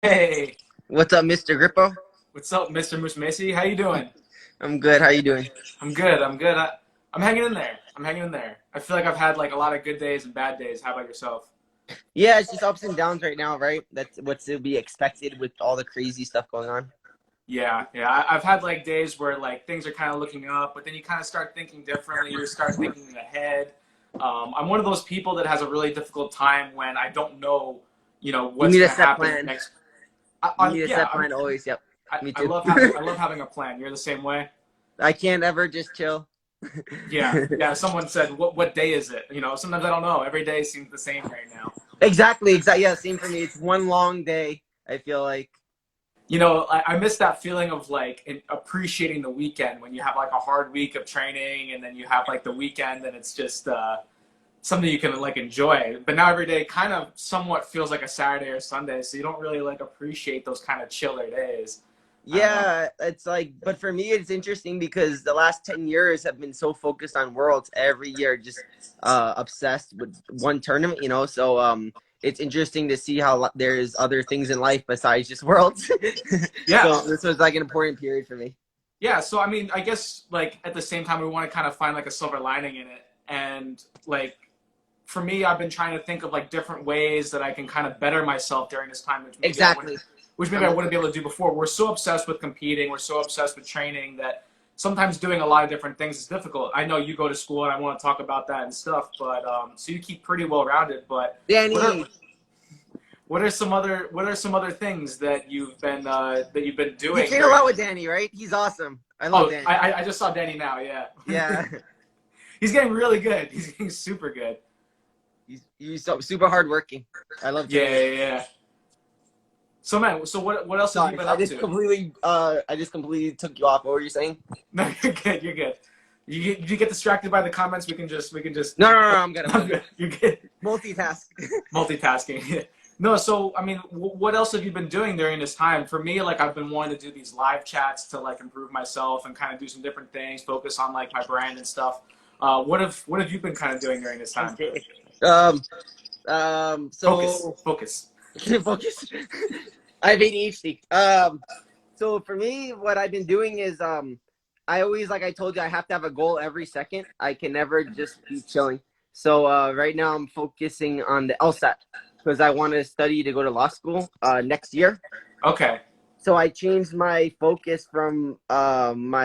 Hey, What's up, Mr. Grippo? what's up, Mr. Musumeci? How you doing? I'm good. How you doing? I'm good. I'm good. I'm hanging in there. I'm hanging in there. I feel like I've had like a lot of good days and bad days. How about yourself? Yeah, it's just ups and downs right now, right? That's what's to be expected with all the crazy stuff going on. Yeah. I've had like days where like things are kind of looking up, but then you kind of start thinking differently. You start thinking ahead. I'm one of those people that has a really difficult time when I don't know, You what's need a gonna set happen plan. next. You need a Yeah. set plan always. Yep, I, me I too. love having a plan. You're the same way. I can't ever just chill. Yeah. Someone said, "What day is it?" Sometimes I don't know. Every day seems the same right now. Exactly. Yeah, same for me. It's one long day. I feel like. I miss that feeling of like appreciating the weekend when you have like a hard week of training and then you have like the weekend and it's just something you can like enjoy. But now every day kind of somewhat feels like a Saturday or Sunday, so you don't really like appreciate those kind of chiller days. I don't know. Yeah, it's like, but for me, it's interesting because the last 10 years have been so focused on worlds every year, just obsessed with one tournament, it's interesting to see how there's other things in life besides just worlds. Yeah, So this was like an important period for me. yeah. So I mean, I guess like at the same time, we want to kind of find like a silver lining in it, and like for me, I've been trying to think of like different ways that I can kind of better myself during this time, Exactly. which maybe I'm I the wouldn't same. be able to do before. We're so obsessed with competing, we're so obsessed with training that sometimes doing a lot of different things is difficult. I know you go to school, and I want to talk about that and stuff, but so you keep pretty well rounded. But what are Danny, what are some other things that you've been you doing train a during? lot with Danny, right? He's awesome. I love Oh, Danny. I just saw Danny now. Yeah, Yeah, he's getting really good. He's getting super good. he's so super hardworking. I love Yeah, training with him. yeah, yeah. So man, so what else have you Sorry, been up to? I just completely took you off. What were you saying? No, you're good. You're good. You get distracted by the comments. We can just. No, I'm good. I'm I'm good. good. You're good. Multitask. Multitasking. No, so I mean, what else have you been doing during this time? For me, like I've been wanting to do these live chats to like improve myself and kind of do some different things, focus on like my brand and stuff. What have you been kind of doing during this time? Okay. Um, Focus, so focus. focus. I have ADHD. So for me, what I've been doing is, I always, like I told you, I have to have a goal every second. I can never just be chilling. So right now I'm focusing on the LSAT because I want to study to go to law school next year. Okay, So I changed my focus from the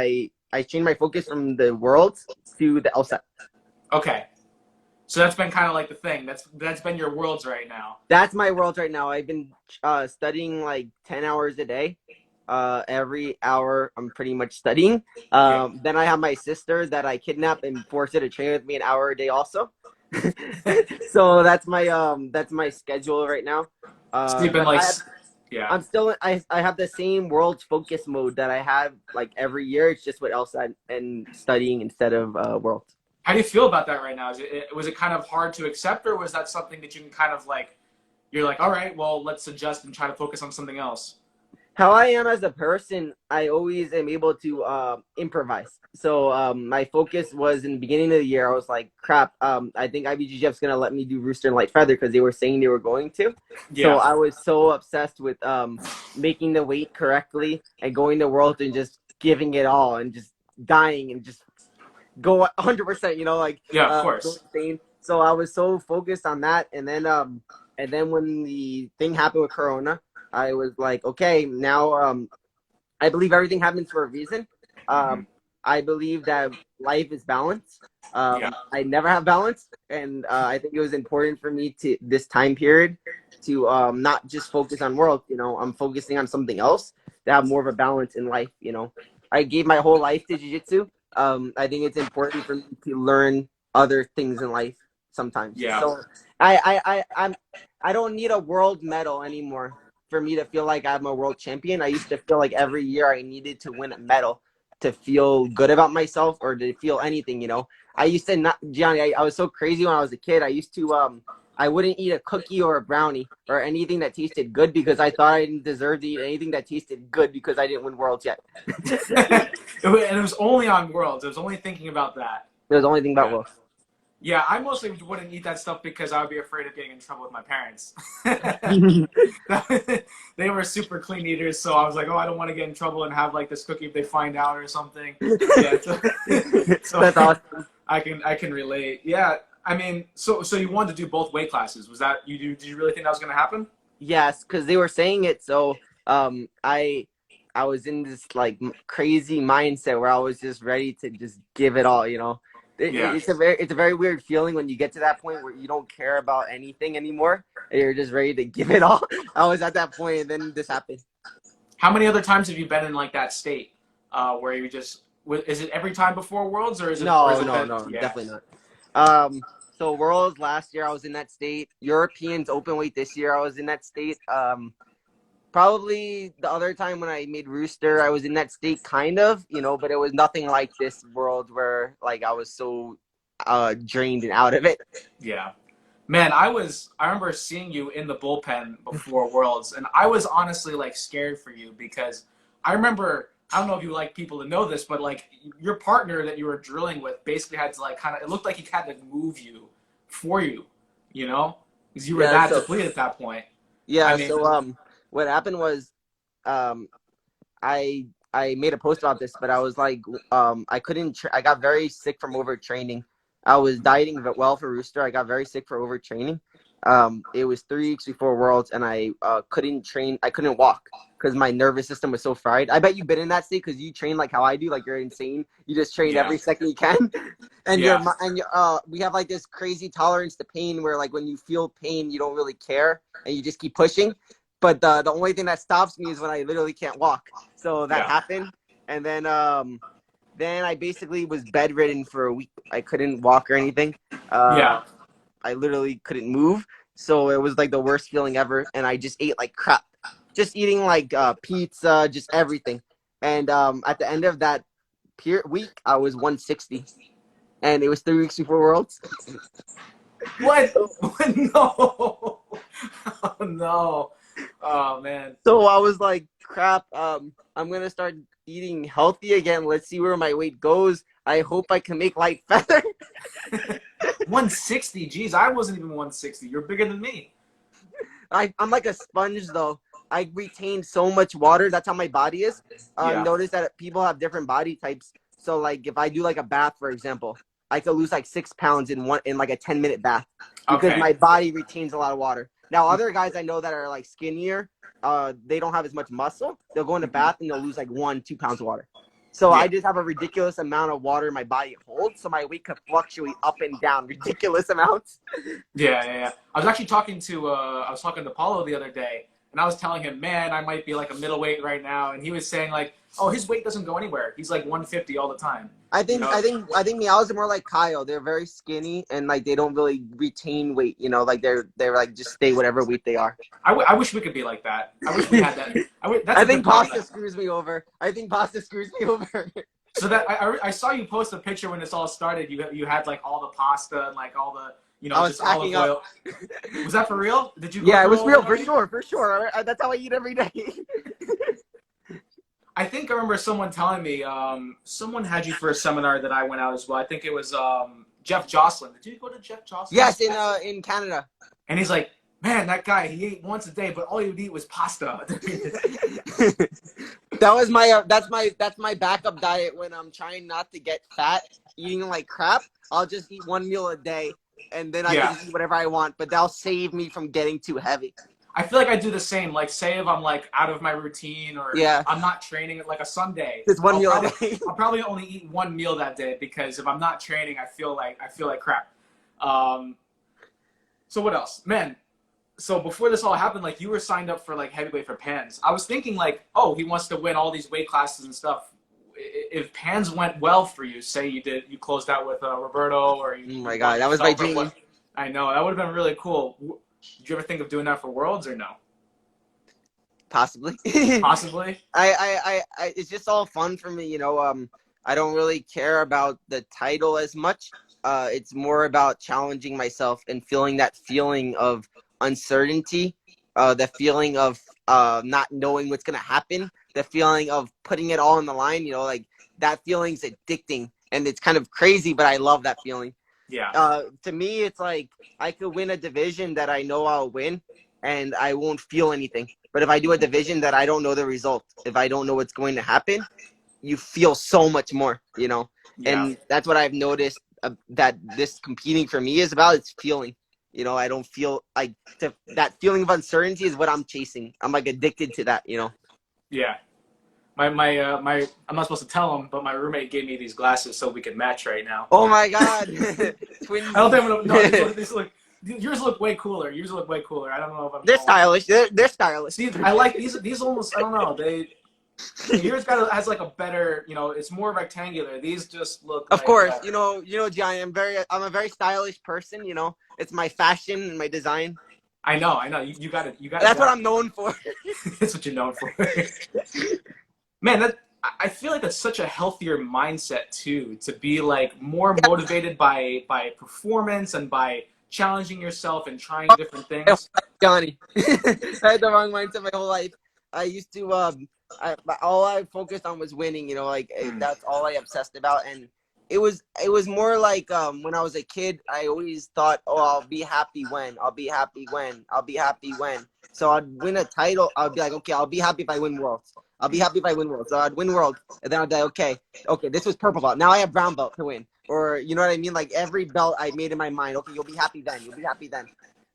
worlds to the LSAT. okay. So that's been kind of like the thing. That's been your worlds right now. That's my world right now. I've been studying like 10 hours a day. Every hour I'm pretty much studying. Yeah. Then I have my sister that I kidnap and force her to train with me an hour a day also. So that's my schedule right now. So you've been But like, yeah. I have the same world's focus mode that I have like every year. It's just what else and studying instead of worlds. How do you feel about that right now? Was it kind of hard to accept, or was that something that you can kind of like? You're like, all right, well, let's adjust and try to focus on something else. How I am as a person, I always am able to improvise. So my focus was in the beginning of the year. I was like, crap. I think IBJJF's gonna let me do Rooster and Light Feather because they were saying they were going to. So Yeah. I was so obsessed with making the weight correctly and going to Worlds and just giving it all and just dying and just go 100%. Yeah, of Go course. insane. So I was so focused on that, and then when the thing happened with Corona, I was like, okay, now I believe everything happens for a reason. Hmm. I believe that life is balance. Yeah. I never have balance, and I think it was important for me to this time period to not just focus on world. I'm focusing on something else to have more of a balance in life. I gave my whole life to jiu-jitsu. I think it's important for me to learn other things in life sometimes. Yeah. So I don't need a world medal anymore for me to feel like I'm a world champion. I used to feel like every year I needed to win a medal to feel good about myself or to feel anything. I used to not, Gianni, I was so crazy when I was a kid. I used to, I wouldn't eat a cookie or a brownie or anything that tasted good because I thought I didn't deserve to eat anything that tasted good because I didn't win worlds yet. And it was only on Worlds. It was only thinking about that. It was the only thing about Yeah. worlds. Yeah, I mostly wouldn't eat that stuff because I would be afraid of getting in trouble with my parents. They were super clean eaters, so I was like, oh, I don't want to get in trouble and have like this cookie if they find out or something. Yeah, so, so That's awesome. I can relate. Yeah, I mean, so you wanted to do both weight classes? Was that you? Did you really think that was going to happen? Yes, because they were saying it. So I was in this like crazy mindset where I was just ready to just give it all. Yeah. It's a very weird feeling when you get to that point where you don't care about anything anymore and you're just ready to give it all. I was at that point, and then this happened. How many other times have you been in like that state where you just? Is it every time before Worlds or is it? Or is No, it no, been, no, yeah. definitely not. So Worlds last year I was in that state. Europeans open weight this year I was in that state. Probably the other time when I made Rooster, I was in that state kind of, but it was nothing like this World where like I was so drained and out of it. Yeah. Man, I remember seeing you in the bullpen before Worlds, and I was honestly like scared for you because I remember, I don't know if you like people to know this, but like your partner that you were drilling with basically had to like kind of, it looked like he had to move you for you, you know? Because you were Yeah, that so depleted at that point. I yeah, mean, so what happened was um I made a post about this, but I was like, I couldn't. I got very sick from overtraining. I was dieting well for Rooster. I got very sick for overtraining. It was 3 weeks before Worlds, and I couldn't train. I couldn't walk because my nervous system was so fried. I bet you've been in that state because you train like how I do. Like you're insane. You just train yeah, every second you can, and yeah, we have like this crazy tolerance to pain where like when you feel pain, you don't really care and you just keep pushing. But the only thing that stops me is when I literally can't walk. So that yeah, happened, and then I basically was bedridden for a week. I couldn't walk or anything. yeah. I literally couldn't move. So it was like the worst feeling ever, and I just ate like crap. Just eating like pizza, just everything. And at the end of that week, I was 160, and it was 3 weeks before Worlds. What? No. Oh, no. Oh, man. So I was like, crap, I'm going to start eating healthy again. Let's see where my weight goes. I hope I can make light feather. 160. Geez, I wasn't even 160. You're bigger than me. I'm like a sponge, though. I retain so much water. That's how my body is. Yeah. Notice that people have different body types. So, like, if I do like a bath, for example, I could lose like 6 pounds in like a 10-minute bath because Okay. my body retains a lot of water. Now, other guys I know that are like skinnier, they don't have as much muscle. They'll go in the bath and they'll lose like 1-2 pounds of water. So Yeah. I just have a ridiculous amount of water my body holds, so my weight could fluctuate up and down ridiculous amounts. Yeah, yeah, yeah. I was talking to Paulo the other day, and I was telling him, man, I might be like a middleweight right now, and he was saying like, oh, his weight doesn't go anywhere. He's like 150 all the time. I You think know? I think I think Meows are more like Kyle. They're very skinny and like they don't really retain weight. Like they're like just stay whatever weight they are. I wish we could be like that. I wish we had that. That's I a good think problem. pasta screws me over. I think pasta screws me over. So that I saw you post a picture when this all started. You had like all the pasta and like all the I was just olive packing up. oil. Was that for real? Did you go Yeah, it through was all real that for already? sure, for sure. That's how I eat every day. I think I remember someone telling me someone had you for a seminar that I went out as well. I think it was Jeff Jocelyn. Did you go to Jeff Jocelyn? Yes, in Canada. And he's like, man, that guy, he ate once a day, but all he would eat was pasta. That's my backup diet when I'm trying not to get fat, eating like crap. I'll just eat one meal a day, and then I can just eat whatever I want. But that'll save me from getting too heavy. I feel like I do the same. Like, say if I'm like out of my routine or I'm not training like a Sunday, Just one meal a day. I'll probably only eat one meal that day because if I'm not training, I feel like crap. So what else, man? So before this all happened, like you were signed up for like heavyweight for Pans. I was thinking like, oh, he wants to win all these weight classes and stuff. If Pans went well for you, say you closed out with Roberto or you. Oh my god, that was my dream. I know that would have been really cool. Did you ever think of doing that for Worlds or no? Possibly. Possibly. I it's just all fun for me, I don't really care about the title as much. It's more about challenging myself and feeling that feeling of uncertainty, the feeling of not knowing what's gonna happen, the feeling of putting it all on the line. Like that feeling's addicting, and it's kind of crazy, but I love that feeling. Yeah. To me, it's like I could win a division that I know I'll win, and I won't feel anything. But if I do a division that I don't know the result, if I don't know what's going to happen, you feel so much more, you know. Yeah. And that's what I've noticed that this competing for me is about. It's feeling, you know. I don't feel like that feeling of uncertainty is what I'm chasing. I'm like addicted to that, you know. Yeah. My I'm not supposed to tell him, but my roommate gave me these glasses so we can match right now. Oh my god, I don't twinsies. think I'm gonna, no, these look yours look way cooler. Yours look way cooler. I don't know if I'm They're gonna like stylish. They're stylish. see I like these almost I don't know. Yours has like a better, it's more rectangular. These just look Of like course, Gianni. I'm a very stylish person. You know, it's my fashion and my design. I know. You got it. You got it That's what down. I'm known for. That's what you're known for. Man, I feel like that's such a healthier mindset too, to be like more motivated by performance and by challenging yourself and trying different things. Johnny. I had the wrong mindset my whole life. I used to all I focused on was winning, you know, like that's all I obsessed about. And it was more like when I was a kid, I always thought, oh, I'll be happy when, I'll be happy when, I'll be happy when. So I'd win a title, I'd be like, okay, I'll be happy if I win worlds. I'll be happy if I win worlds. So I'd win worlds, and then I'd be like, okay, this was purple belt. Now I have brown belt to win. Or you know what I mean? Like every belt I made in my mind, okay, you'll be happy then, you'll be happy then.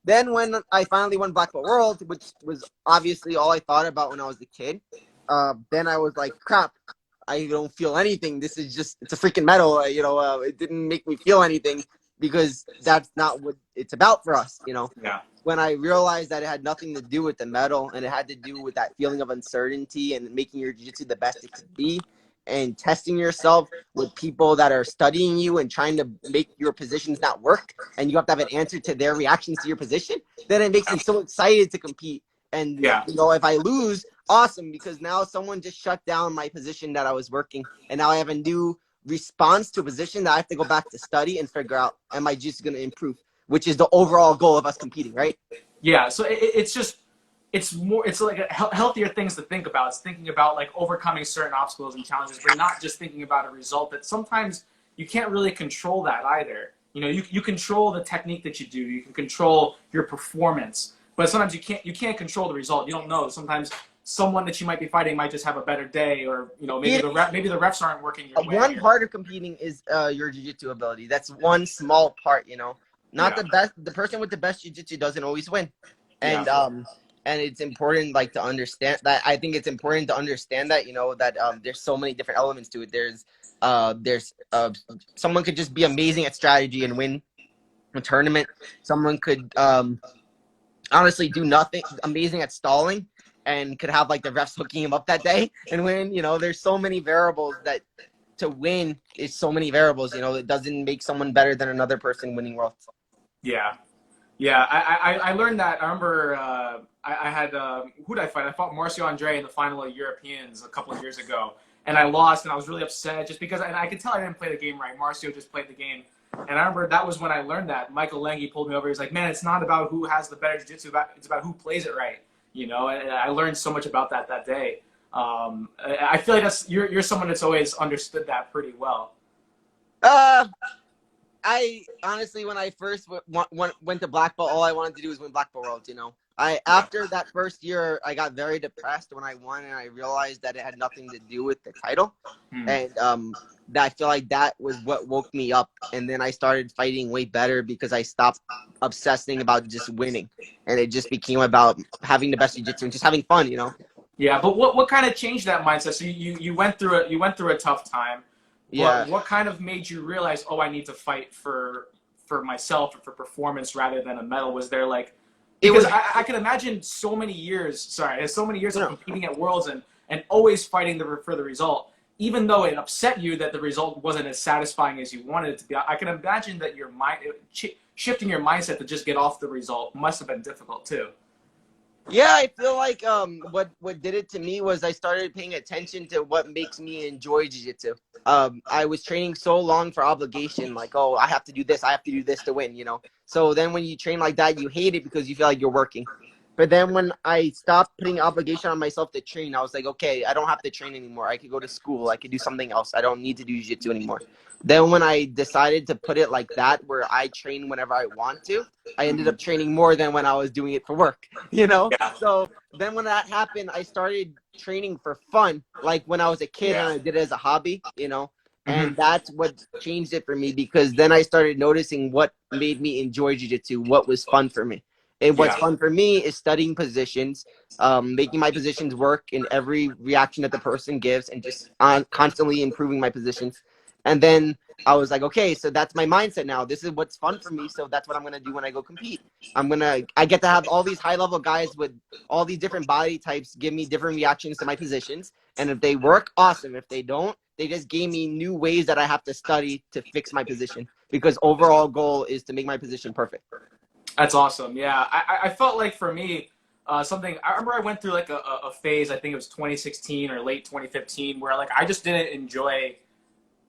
Then when I finally won Black Belt World, which was obviously all I thought about when I was a kid, then I was like, crap, I don't feel anything. This is just, it's a freaking medal. It didn't make me feel anything because that's not what it's about for us, you know. Yeah. When I realized that it had nothing to do with the medal and it had to do with that feeling of uncertainty and making your jiu-jitsu the best it could be and testing yourself with people that are studying you and trying to make your positions not work, and you have to have an answer to their reactions to your position, then it makes me so excited to compete. And Yeah. if I lose, awesome, because now someone just shut down my position that I was working, and now I have a new response to a position that I have to go back to study and figure out, am I just going to improve, which is the overall goal of us competing, right? Yeah. So it's like healthier things to think about. It's thinking about like overcoming certain obstacles and challenges, but not just thinking about a result that sometimes you can't really control that either. You control the technique that you do. You can control your performance, but sometimes you can't control the result. You don't know. Sometimes someone that you might be fighting might just have a better day, or maybe the refs aren't working your way. One part of competing is your jiu-jitsu ability. That's one small part, Not the best. The person with the best jiu-jitsu doesn't always win, and and it's important to understand that. I think it's important to understand that that there's so many different elements to it. There's someone could just be amazing at strategy and win a tournament. Someone could honestly do nothing, amazing at stalling, and could have the refs hooking him up that day and win. There's so many variables that to win is so many variables. It doesn't make someone better than another person winning worlds. Yeah. Yeah, I learned that. I remember I had who did I fight? I fought Marcio Andre in the final of Europeans a couple of years ago, and I lost, and I was really upset just because, and I could tell I didn't play the game right. Marcio just played the game, and I remember that was when I learned that. Michael Lengi pulled me over. He's like, "Man, it's not about who has the better jiu-jitsu. It's about who plays it right." And I learned so much about that day. I feel like you're someone that's always understood that pretty well. I honestly, when I first went to black belt, all I wanted to do was win black belt worlds. After that first year, I got very depressed when I won, and I realized that it had nothing to do with the title, and that I feel like that was what woke me up. And then I started fighting way better because I stopped obsessing about just winning, and it just became about having the best jiu-jitsu and just having fun. Yeah, but what kind of changed that mindset? So you went through a tough time. Yeah. What kind of made you realize, oh, I need to fight for myself and for performance rather than a medal? Was there because I can imagine so many years of competing at Worlds and always fighting for the result, even though it upset you that the result wasn't as satisfying as you wanted it to be. I can imagine that your mind shifting your mindset to just get off the result must have been difficult too. Yeah, I feel like what did it to me was I started paying attention to what makes me enjoy jiu-jitsu. I was training so long for obligation, oh, I have to do this to win, So then when you train like that, you hate it because you feel like you're working. But then when I stopped putting obligation on myself to train, I was like, okay, I don't have to train anymore. I could go to school. I could do something else. I don't need to do jiu-jitsu anymore. Then when I decided to put it like that, where I train whenever I want to, I ended Mhm. up training more than when I was doing it for work, you know? Yeah. So then when that happened, I started training for fun, like when I was a kid and Yeah. I did it as a hobby, you know? Hmm. And that's what changed it for me, because then I started noticing what made me enjoy jiu-jitsu, what was fun for me. And what's Yeah. fun for me is studying positions, making my positions work in every reaction that the person gives, and just constantly improving my positions. And then I was like, okay, so that's my mindset now. This is what's fun for me, so that's what I'm gonna do when I go compete. I get to have all these high level guys with all these different body types give me different reactions to my positions, and if they work, awesome. If they don't, they just gave me new ways that I have to study to fix my position, because overall goal is to make my position perfect. That's awesome. Yeah, I felt like for me, something I remember I went through like a phase. I think it was 2016 or late 2015, where like I just didn't enjoy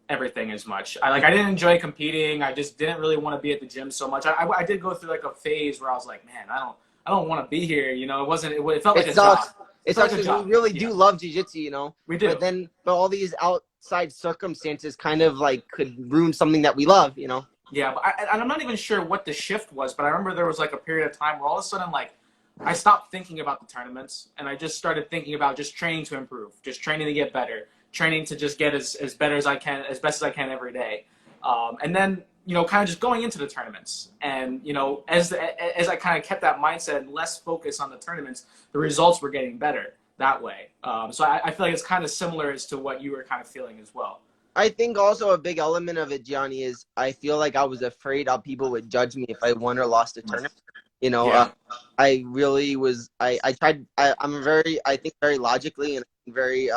everything as much. I didn't enjoy competing. I just didn't really want to be at the gym so much. I did go through like a phase where I was like, man, I don't want to be here. You know, it wasn't. It felt like It a job. sucks. It It felt sucks like a because we job. really Yeah, do love jujitsu, you know. we do. But all these outside circumstances kind of like could ruin something that we love, you know. Yeah, but I'm not even sure what the shift was, but I remember there was like a period of time where all of a sudden, like, I stopped thinking about the tournaments and I just started thinking about just training to improve, just training to get better, training to just get as better as I can, as best as I can every day. And then, you know, kind of just going into the tournaments. And, you know, as I kind of kept that mindset and less focus on the tournaments, the results were getting better that way. So I feel like it's kind of similar as to what you were kind of feeling as well. I think also a big element of it, Gianni, is I feel like I was afraid how people would judge me if I won or lost a tournament. You know, Yeah. I really was. I tried. I'm very. I think very logically and very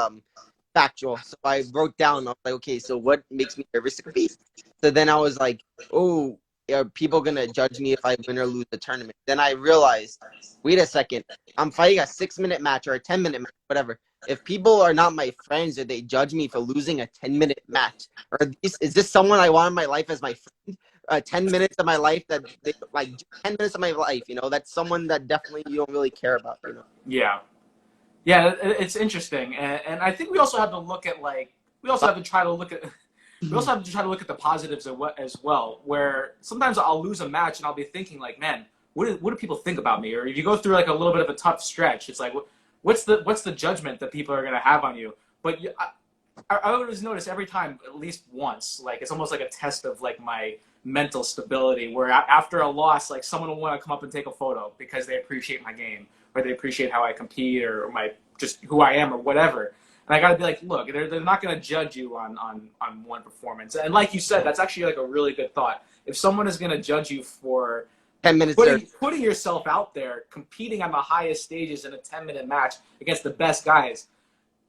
factual. So I wrote down. I was like, okay, so what makes me nervous to compete? So then I was like, oh, are people gonna judge me if I win or lose the tournament? Then I realized, wait a second, I'm fighting a 6 minute match or a 10 minute match, whatever. If people are not my friends or they judge me for losing a 10 minute match, or is this someone I want in my life as my friend? 10 minutes of my life that they like 10 minutes of my life, you know, that's someone that definitely you don't really care about, you know. Yeah. Yeah, it's interesting, and I think we also have to look at like we also have to try to look at we also have to try to look at the positives as well. Where sometimes I'll lose a match and I'll be thinking like, man, what do people think about me? Or if you go through like a little bit of a tough stretch, it's like, what's the judgment that people are gonna have on you? But I always notice every time, at least once, like it's almost like a test of like my mental stability. Where after a loss, like someone will want to come up and take a photo because they appreciate my game or they appreciate how I compete or my just who I am or whatever. And I got to be like, look, they're not going to judge you on one performance. And like you said, that's actually like a really good thought. If someone is going to judge you for 10 minutes there. putting yourself out there, competing on the highest stages in a 10-minute match against the best guys,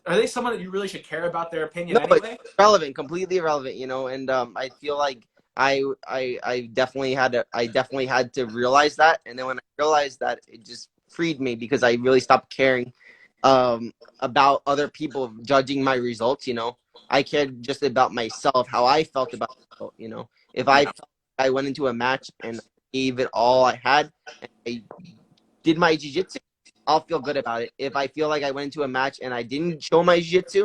are they someone that you really should care about their opinion No, it's anyway? relevant, completely irrelevant, you know. And I feel like I definitely had to realize that. And then when I realized that, it just freed me, because I really stopped caring about other people judging my results, you know. I cared just about myself, how I felt about it, you know. If I Yeah. felt like I went into a match and gave it all I had and I did my jiu-jitsu, I'll feel good about it. If I feel like I went into a match and I didn't show my jiu-jitsu,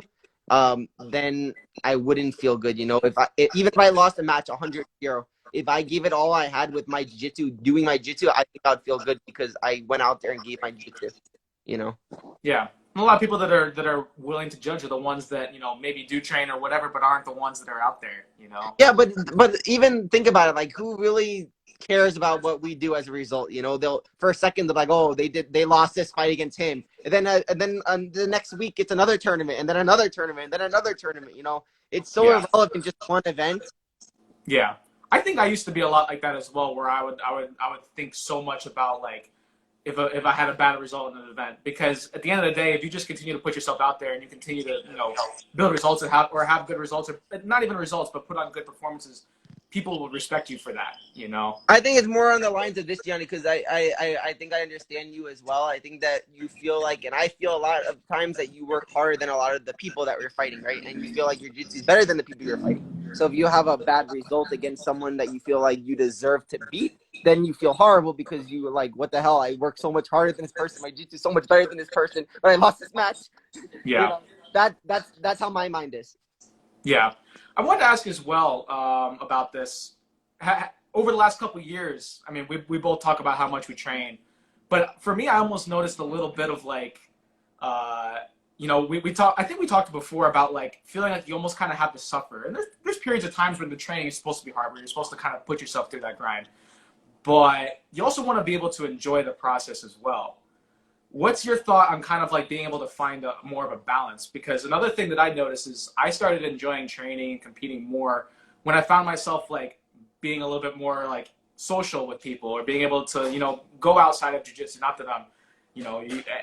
then I wouldn't feel good. You know, even if I lost a match 100 euro, if I gave it all I had with my jiu-jitsu, doing my jiu-jitsu, I think I'd feel good because I went out there and gave my jiu-jitsu. You know. Yeah. And a lot of people that are willing to judge are the ones that, you know, maybe do train or whatever, but aren't the ones that are out there, you know? Yeah, but even think about it. Like, who really cares about what we do as a result? You know, they'll for a second they're like, oh, they lost this fight against him, and then the next week it's another tournament, and then another tournament, and then another tournament. You know, it's so Yeah. irrelevant, just one event. Yeah. I think I used to be a lot like that as well, where I would think so much about like if I had a bad result in an event, because at the end of the day, if you just continue to put yourself out there and you continue to, you know, build results and have good results, or not even results, but put on good performances, people will respect you for that, you know? I think it's more on the lines of this, Gianni, because I think I understand you as well. I think that you feel like, and I feel a lot of times that you work harder than a lot of the people that we're fighting, right? And you feel like your jiu-jitsu is better than the people you're fighting. So if you have a bad result against someone that you feel like you deserve to beat, then you feel horrible because you were like, what the hell? I worked so much harder than this person. My jiu-jitsu is so much better than this person, but I lost this match. You Yeah. know, that's how my mind is. Yeah. I wanted to ask as well about this. Over the last couple of years, I mean, we both talk about how much we train, but for me, I almost noticed a little bit of like, uh, we talk. I think we talked before about like feeling like you almost kind of have to suffer, and there's periods of times when the training is supposed to be hard, where you're supposed to kind of put yourself through that grind, but you also want to be able to enjoy the process as well. What's your thought on kind of like being able to find more of a balance? Because another thing that I noticed is I started enjoying training and competing more when I found myself like being a little bit more like social with people, or being able to, go outside of jiu-jitsu. Not that I'm,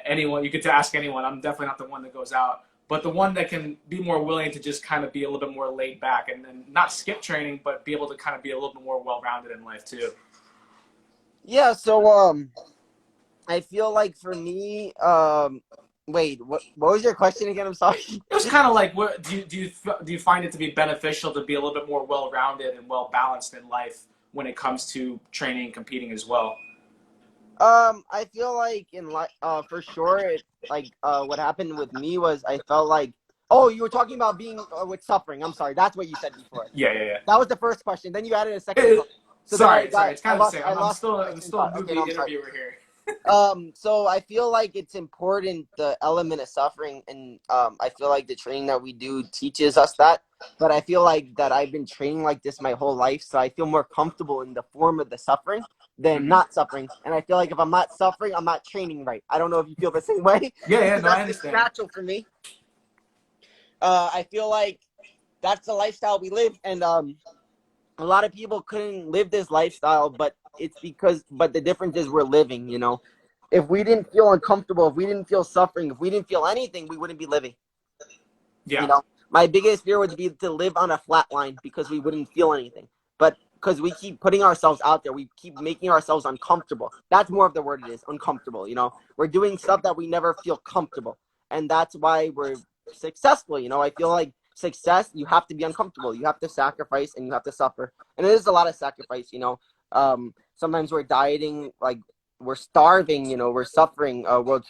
anyone, you get to ask anyone. I'm definitely not the one that goes out, but the one that can be more willing to just kind of be a little bit more laid back and then not skip training, but be able to kind of be a little bit more well-rounded in life too. Yeah. So I feel like for me, wait, what was your question again? I'm sorry. It was kind of like, what do you find it to be beneficial to be a little bit more well-rounded and well-balanced in life when it comes to training and competing as well? I feel like for sure, what happened with me was I felt like, oh, you were talking about being with suffering. I'm sorry, that's what you said before. Yeah, yeah, yeah. That was the first question. Then you added a second part. So then Sorry. It's I kind of the lost same. I I'm lost still my I'm train of still a thought. Okay, no, newbie I'm sorry. interviewer here. So I feel like it's important, the element of suffering, and I feel like the training that we do teaches us that. But I feel like that I've been training like this my whole life, so I feel more comfortable in the form of the suffering than Hmm. not suffering. And I feel like if I'm not suffering, I'm not training right. I don't know if you feel the same way. Yeah, yeah. Because No, I that's just understand. natural for me. I feel like that's the lifestyle we live, and a lot of people couldn't live this lifestyle, but but the difference is we're living, If we didn't feel uncomfortable, if we didn't feel suffering, if we didn't feel anything, we wouldn't be living, Yeah, My biggest fear would be to live on a flat line because we wouldn't feel anything. But because we keep putting ourselves out there, we keep making ourselves uncomfortable. That's more of the word it is, uncomfortable, We're doing stuff that we never feel comfortable. And that's why we're successful, I feel like success, you have to be uncomfortable. You have to sacrifice and you have to suffer. And it is a lot of sacrifice, Sometimes we're dieting, like we're starving, we're suffering,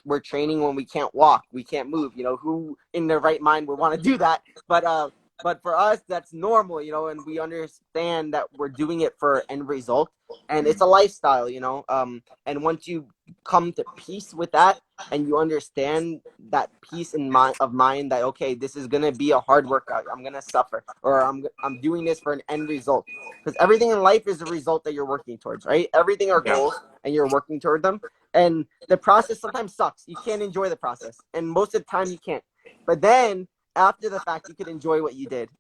we're training when we can't walk, we can't move, who in their right mind would want to do that? But for us, that's normal, and we understand that we're doing it for end result, and it's a lifestyle, and once you come to peace with that, and you understand that peace in mind that, okay, this is gonna be a hard workout, I'm gonna suffer, or I'm doing this for an end result, because everything in life is a result that you're working towards, right? Everything are yeah, goals, and you're working toward them, and the process sometimes sucks. You can't enjoy the process, and most of the time you can't. But then after the fact, you can enjoy what you did,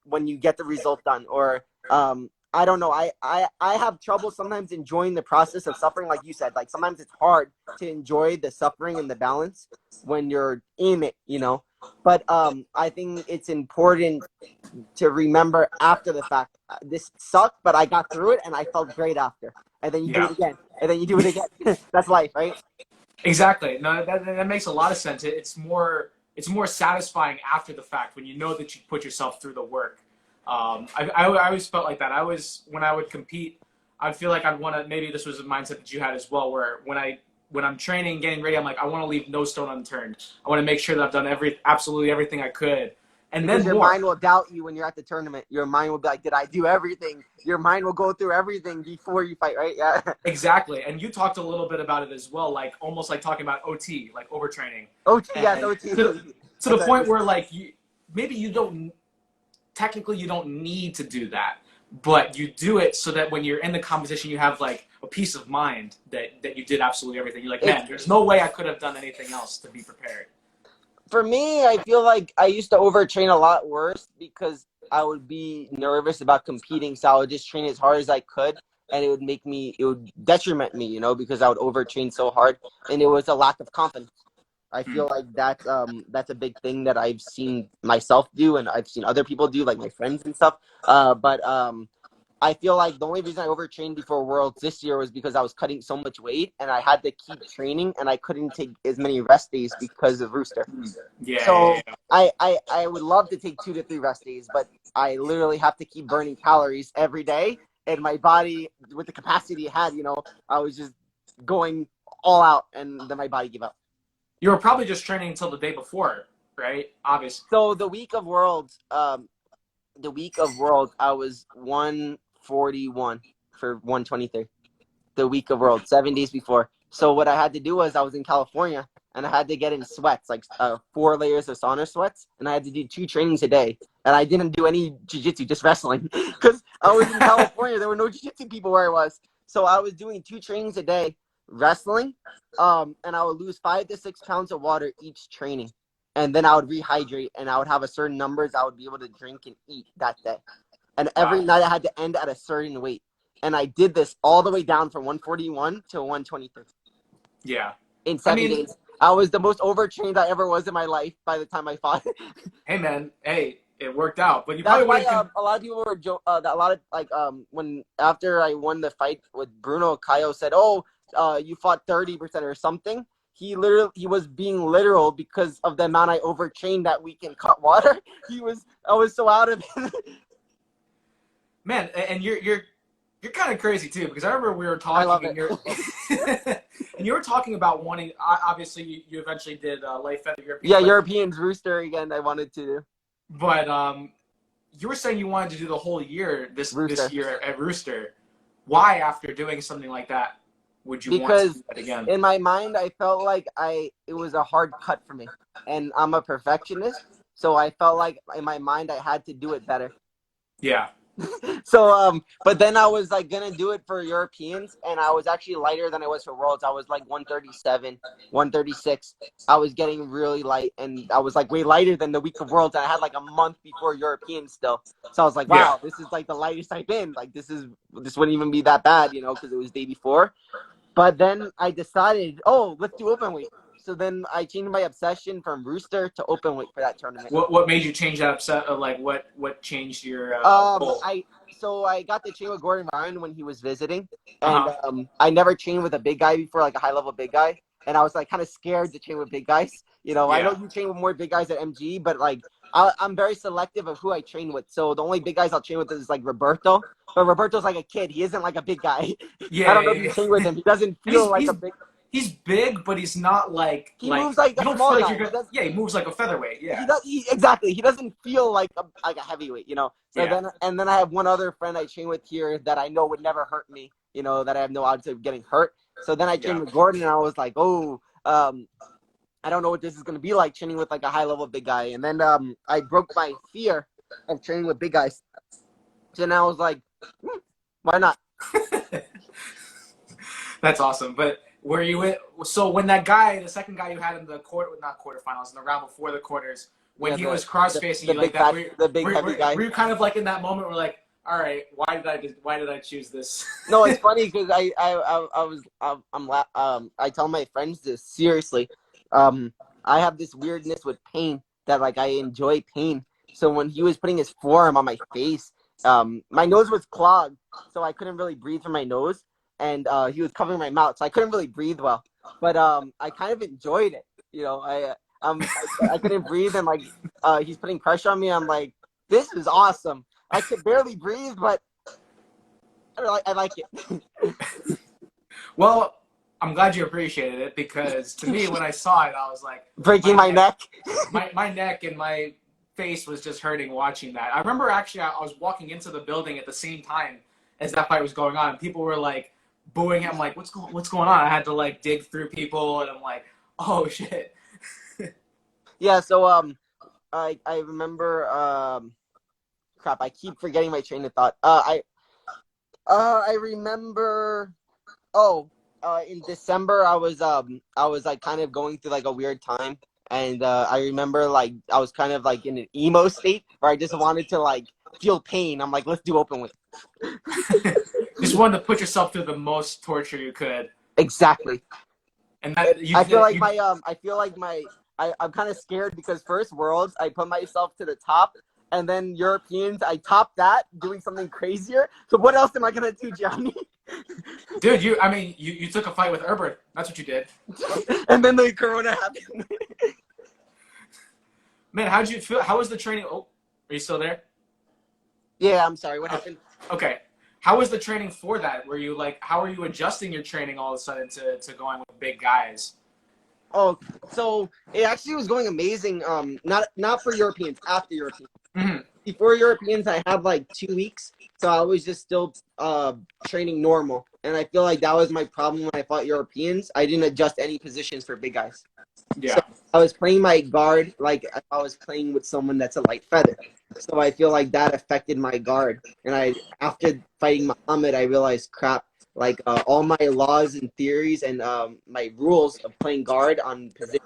when you get the result done. Or I don't know, I have trouble sometimes enjoying the process of suffering, like you said. Like sometimes it's hard to enjoy the suffering and the balance when you're in it, but I think it's important to remember after the fact, this sucked, but I got through it and I felt great after. And then you do yeah. it again, and then you do it again. That's life, right? Exactly. No, that makes a lot of sense. It's more satisfying after the fact when you know that you put yourself through the work. I always felt like that. When I would compete, I'd feel like I'd want to. Maybe this was a mindset that you had as well, where when I'm training and getting ready, I'm like, I want to leave no stone unturned. I want to make sure that I've done absolutely everything I could, and Because then your more. mind will doubt you when you're at the tournament. Your mind will be like, did I do everything? Your mind will go through everything before you fight, right? Yeah. Exactly. And you talked a little bit about it as well, like almost like talking about OT, like overtraining. OT, yes, And OT. to the That's point right. where like maybe you don't technically you don't need to do that, but you do it so that when you're in the competition you have like a peace of mind that you did absolutely everything. You're like, It's man, there's no way I could have done anything else to be prepared. For me, I feel like I used to overtrain a lot worse because I would be nervous about competing, so I would just train as hard as I could, and it would detriment me, because I would overtrain so hard, and it was a lack of confidence. I Hmm. feel like that's a big thing that I've seen myself do, and I've seen other people do, like my friends and stuff. But I feel like the only reason I overtrained before Worlds this year was because I was cutting so much weight and I had to keep training and I couldn't take as many rest days because of Rooster. Yeah, So yeah. I would love to take 2 to 3 rest days, but I literally have to keep burning calories every day. And my body, with the capacity it had, I was just going all out, and then my body gave up. You were probably just training until the day before, right? Obviously. So the week of Worlds, I was 141 for 123. The week of Worlds, 7 days before. So what I had to do was I was in California and I had to get in sweats, like 4 layers of sauna sweats, and I had to do 2 trainings a day. And I didn't do any jiu-jitsu, just wrestling, because I was in California. There were no jiu-jitsu people where I was. So I was doing 2 trainings a day, wrestling, and I would lose 5 to 6 pounds of water each training. And then I would rehydrate, and I would have a certain numbers I would be able to drink and eat that day. And every Wow. night I had to end at a certain weight. And I did this all the way down from 141 to 123 Yeah. in I 7 mean, days. I was the most overtrained I ever was in my life by the time I fought. hey man, hey, it worked out. But you That's probably why wouldn't. a lot of people were a lot of when after I won the fight with Bruno, Caio said, "Oh, you fought 30% or something." He was being literal because of the amount I overtrained that week in cut water. I was so out of it. Man, and you're kind of crazy too, because I remember we were I love talking, and you're it. and you were talking about wanting. Obviously, you eventually did light feather European. Yeah, but, Europeans Rooster again. I wanted to do but you were saying you wanted to do the whole year this Rooster year at Rooster. Why, after doing something like that, would you want to because do that again? in my mind I felt like it was a hard cut for me, and I'm a perfectionist, so I felt like in my mind I had to do it better. Yeah. So but then I was like gonna do it for Europeans, and I was actually lighter than I was for Worlds. I was like 137, 136. I was getting really light, and I was like way lighter than the week of Worlds, and I had like a month before Europeans still. So I was like, Yeah. wow, this is like the lightest I've been. Like this wouldn't even be that bad, because it was day before. But then I decided, oh, let's do open weight. So then I changed my obsession from Rooster to open weight for that tournament. What made you change that upset? Like what changed your goal? I got to train with Gordon Ryan when he was visiting, Uh and huh. I never trained with a big guy before, like a high level big guy, and I was like kind of scared to train with big guys. I know Yeah. you train with more big guys at MG, but like I'm very selective of who I train with. So the only big guys I'll train with is like Roberto, but Roberto's like a kid. He isn't like a big guy. I Yeah, don't know if you yeah, train with yeah. him. He doesn't And feel like a big. he's big, but he's not He moves like you a don't small feel like guy. you're gonna. Yeah, he moves like a featherweight. Yeah. Exactly. He doesn't feel like a heavyweight. So Yeah. then I have one other friend I train with here that I know would never hurt me. That I have no odds of getting hurt. So then I trained Yeah. with Gordon, and I was like, oh, I don't know what this is gonna be like training with like a high level big guy. And then I broke my fear of training with big guys. So now I was like, why not? That's awesome. But were you so when that guy, the second guy you had in the not quarterfinals, in the round before the quarters, when Yeah, he was cross facing you like big that, fat, the big heavy guy. were you kind of like in that moment? Where like, all right, why did I choose this? No, it's funny because I tell my friends this seriously. I have this weirdness with pain that like I enjoy pain. So when he was putting his forearm on my face, my nose was clogged, so I couldn't really breathe from my nose, and he was covering my mouth, so I couldn't really breathe well. But I kind of enjoyed it. I couldn't breathe, and like he's putting pressure on me. I'm like, this is awesome. I could barely breathe, but I like it. Well, I'm glad you appreciated it, because to me, when I saw it, I was like, Breaking my neck. my neck and my face was just hurting watching that. I remember actually I was walking into the building at the same time as that fight was going on. People were like booing him, like, what's going on? I had to like dig through people, and I'm like, oh shit. Yeah, so I remember crap, I keep forgetting my train of thought. I remember in December I was like kind of going through like a weird time, and I remember like I was kind of like in an emo state where I just wanted to like feel pain. I'm like, let's do open weight. Just wanted to put yourself through the most torture you could. Exactly. And that I feel like I'm kind of scared because first Worlds I put myself to the top, and then Europeans, I topped that doing something crazier. So what else am I gonna do, Gianni? Dude, you took a fight with Herbert. That's what you did. And then the Corona happened. Man, how did you feel? How was the training? Oh, are you still there? Yeah, I'm sorry. What happened? Okay. How was the training for that? Were you like, how are you adjusting your training all of a sudden to going with big guys? Oh, so it actually was going amazing. Not for Europeans, after Europeans. Mhm. Before Europeans, I had like 2 weeks, so I was just still training normal. And I feel like that was my problem when I fought Europeans. I didn't adjust any positions for big guys. Yeah. So I was playing my guard like I was playing with someone that's a light feather. So I feel like that affected my guard. And after fighting Muhammad, I realized, crap, like all my laws and theories and my rules of playing guard on position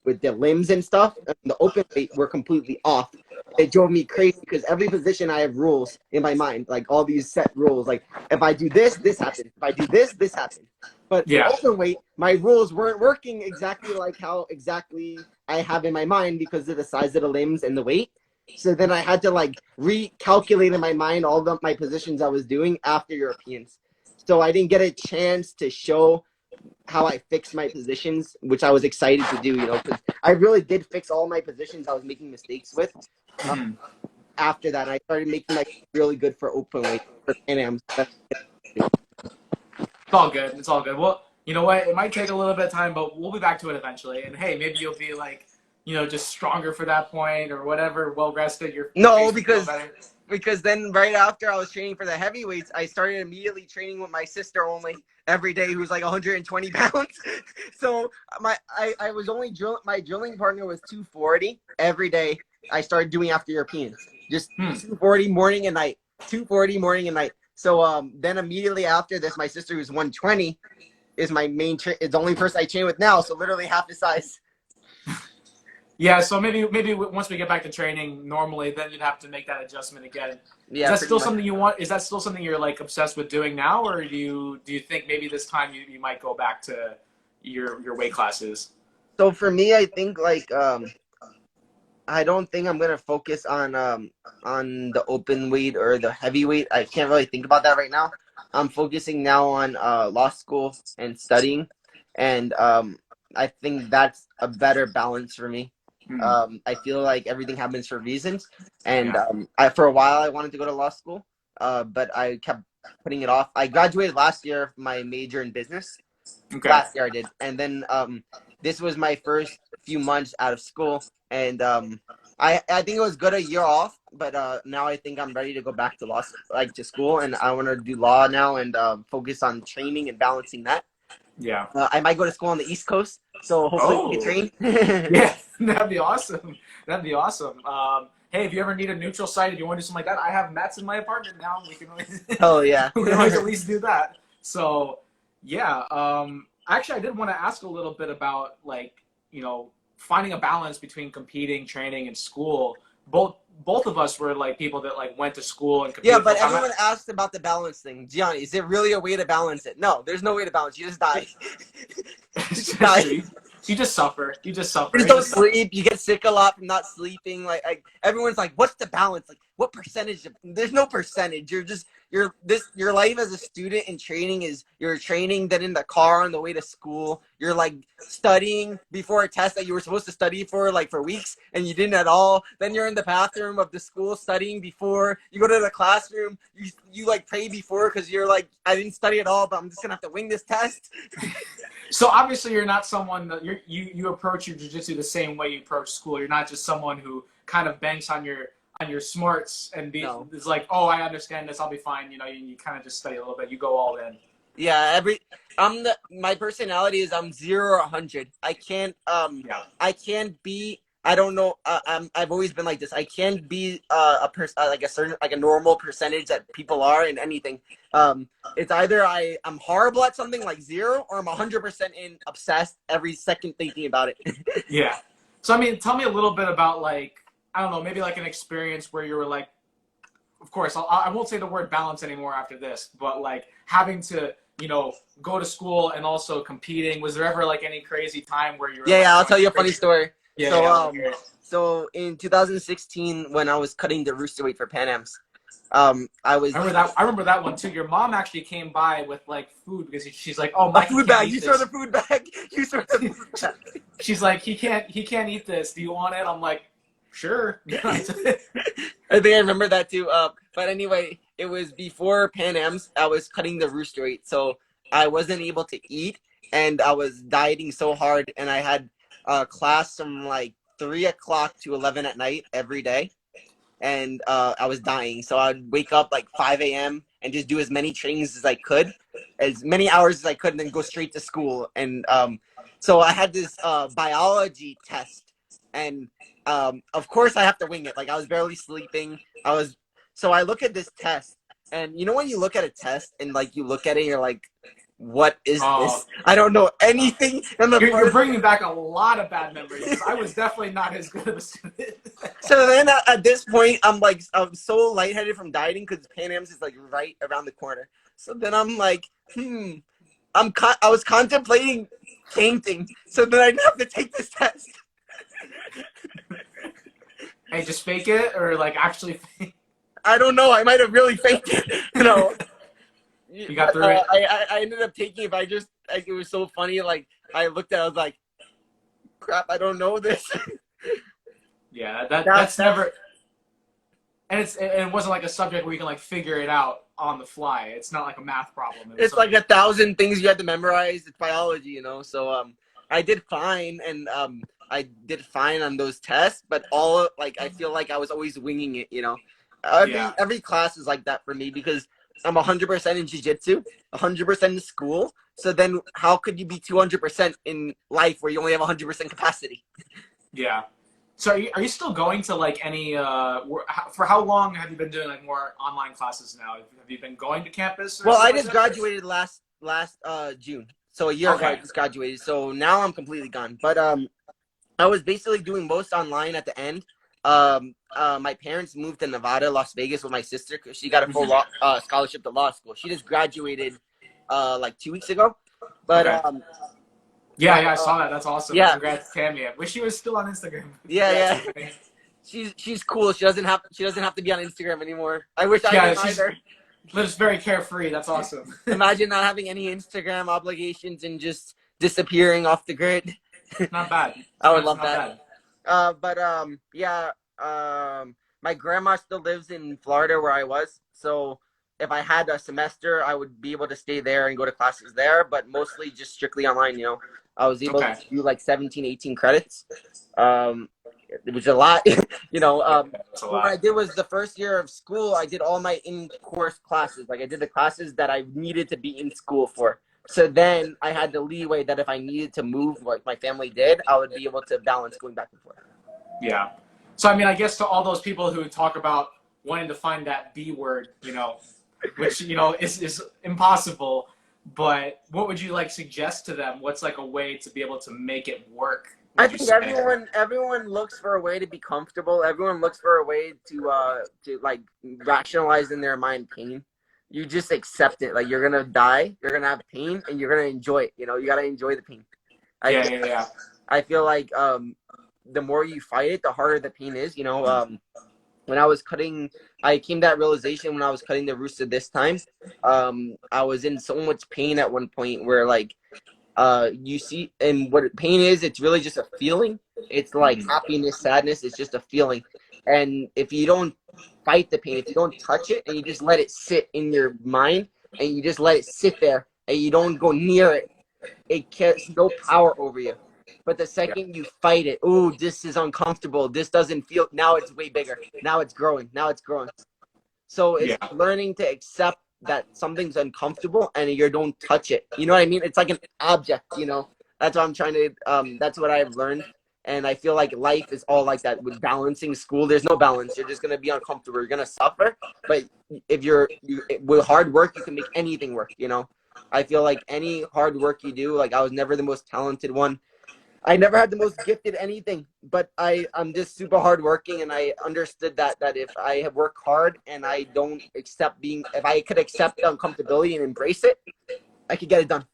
with the limbs and stuff, the open weight were completely off. It drove me crazy because every position I have rules in my mind, like all these set rules. Like if I do this, this happens. If I do this, this happens. But for Yeah. open weight, my rules weren't working exactly like how exactly I have in my mind because of the size of the limbs and the weight. So then I had to like recalculate in my mind all of my positions I was doing after Europeans. So I didn't get a chance to show how I fixed my positions, which I was excited to do, because I really did fix all my positions I was making mistakes with. Mhm. After that, I started making like really good for open weight for Pan Ams. It's all good. It's all good. Well, you know what? It might take a little bit of time, but we'll be back to it eventually. And hey, maybe you'll be like, just stronger for that point or whatever, well rested. Your No, face will feel better. because then right after I was training for the heavyweights, I started immediately training with my sister only every day, who's like 120 pounds. So I was only my drilling partner was 240 every day. I started doing after Europeans, just 240 morning and night, 240 morning and night. So then immediately after this, my sister, who's 120, is my main is the only person I train with now. So literally half the size. Yeah, so maybe once we get back to training normally, then you'd have to make that adjustment again. Yeah, Is that still much. something you want? Is that still something you're like obsessed with doing now, or do you think maybe this time you might go back to your weight classes? So for me, I think like I don't think I'm gonna focus on the open weight or the heavyweight. I can't really think about that right now. I'm focusing now on law school and studying, and I think that's a better balance for me. I feel like everything happens for reasons, and for a while I wanted to go to law school, but I kept putting it off. I graduated last year, my major in business. Okay. Last year I did, and then this was my first few months out of school, and I think it was good a year off, but now I think I'm ready to go back to to school, and I want to do law now and focus on training and balancing that. Yeah. I might go to school on the East Coast, so hopefully we can train. Yeah, that'd be awesome. That'd be awesome. Hey, if you ever need a neutral site, if you want to do something like that, I have mats in my apartment now. We can always, Oh yeah, we can always at least do that. So, yeah. Actually, I did want to ask a little bit about finding a balance between competing, training, and school. Both of us were like people that like went to school and competed. Yeah, but everyone asked about the balance thing. Gianni, is there really a way to balance it? No, there's no way to balance. You just die. You just suffer. You just suffer. You don't sleep. You get sick a lot from not sleeping. Like everyone's like, "What's the balance? Like, what percentage?" There's no percentage. Your life as a student and training is you're training, then in the car on the way to school. You're like studying before a test that you were supposed to study for for weeks and you didn't at all. Then you're in the bathroom of the school studying before you go to the classroom. You like pray before because you're like, I didn't study at all, but I'm just gonna have to wing this test. So obviously you're not someone that you approach your jiu-jitsu the same way you approach school. You're not just someone who kind of banks on your smarts and is like, oh, I understand this, I'll be fine. You kind of just study a little bit. You go all in. Yeah, my personality is I'm 0 or 100. I can't be. I don't know. I've always been like this. I can't be like a certain a normal percentage that people are in anything. It's either I'm horrible at something like 0 or I'm 100% obsessed every second thinking about it. Yeah. So I mean, tell me a little bit about I don't know, maybe like an experience where you were like, of course, I won't say the word balance anymore after this, but like having to go to school and also competing. Was there ever like any crazy time where you were? Yeah, I'll tell you a funny story. Yeah, So yeah, I wanna hear it. so in 2016 when I was cutting the rooster weight for Pan Am's, I was I remember that one too. Your mom actually came by with like food because she's like, "Oh, a Mikey food can't bag. eat You saw the this." food bag. You saw the food bag. She's like, he can't eat this. Do you want it?" I'm like, "Sure." I think I remember that too. But anyway, it was before Pan Am's. I was cutting the rooster weight, so I wasn't able to eat, and I was dieting so hard, and I had class from like 3 o'clock to 11 at night every day, and I was dying. So I'd wake up like 5 a.m. and just do as many trainings as I could, as many hours as I could, and then go straight to school. And so I had this biology test, and of course I have to wing it. Like I was barely sleeping. So I look at this test, and you know when you look at a test and like you look at it, you're like, what is Oh, this? I don't know anything. And the you're first bringing back a lot of bad memories because I was definitely not as good of a student. So then at this point, I'm so lightheaded from dieting because Pan Am's is like right around the corner. So then I'm like, I was contemplating fainting. So then I'd have to take this test. Hey, just fake it or like actually fake. I don't know. I might have really fainted. You got But through it. I ended up taking it. But I just like it was so funny. Like I looked at it, I was like, crap, I don't know this. Yeah, that's never. And it wasn't like a subject where you can like figure it out on the fly. It's not like a math problem. It's like 1,000 things you had to memorize. It's biology. So I did fine, and I did fine on those tests. But I feel like I was always winging it. Every class is like that for me because I'm 100% in jiu-jitsu, 100% in school. So then how could you be 200% in life where you only have 100% capacity? Yeah. So are you still going to like any for how long have you been doing like more online classes now? Have you been going to campus? Well, I like just that? graduated last June. So a year ago I just graduated. So now I'm completely gone. But I was basically doing most online at the end. My parents moved to Nevada, Las Vegas with my sister because she got a full scholarship to law school. She just graduated like 2 weeks ago. But yeah, I saw that. That's awesome. Yeah. Congrats, Tammy. I wish she was still on Instagram. Yeah. She's cool. She doesn't have to be on Instagram anymore. I wish I didn't either. Lives very carefree. That's awesome. Imagine not having any Instagram obligations and just disappearing off the grid. Not bad. I would love that. My grandma still lives in Florida where I was. So if I had a semester, I would be able to stay there and go to classes there, but mostly just strictly online. I was able to do like 17, 18 credits. It was a lot. What I did was the first year of school, I did all my in-course classes. Like I did the classes that I needed to be in school for. So then I had the leeway that if I needed to move, like my family did, I would be able to balance going back and forth. Yeah. So, I mean, I guess to all those people who talk about wanting to find that B word, which, is impossible, but what would you like suggest to them? What's like a way to be able to make it work? I think everyone looks for a way to be comfortable. Everyone looks for a way to like rationalize in their mind pain. You just accept it. Like you're gonna die, you're gonna have pain, and you're gonna enjoy it. You gotta enjoy the pain. Yeah. I feel like the more you fight it, the harder the pain is. When I was cutting, I came to that realization when I was cutting the rooster this time. I was in so much pain at one point where like you see, and what pain is, it's really just a feeling. It's like happiness, sadness. It's just a feeling. And if you don't fight the pain, if you don't touch it and you just let it sit in your mind and you just let it sit there and you don't go near it, it has no power over you. But the second you fight it, ooh, this is uncomfortable. This doesn't feel, now it's way bigger. Now it's growing. So it's learning to accept that something's uncomfortable and you don't touch it. You know what I mean? It's like an object, That's what I'm trying to, that's what I've learned. And I feel like life is all like that. With balancing school, there's no balance. You're just going to be uncomfortable. You're going to suffer. But if with hard work, you can make anything work, I feel like any hard work you do, like I was never the most talented one. I never had the most gifted anything, but I'm just super hardworking, and I understood that if I work hard and I don't accept if I could accept the uncomfortability and embrace it, I could get it done.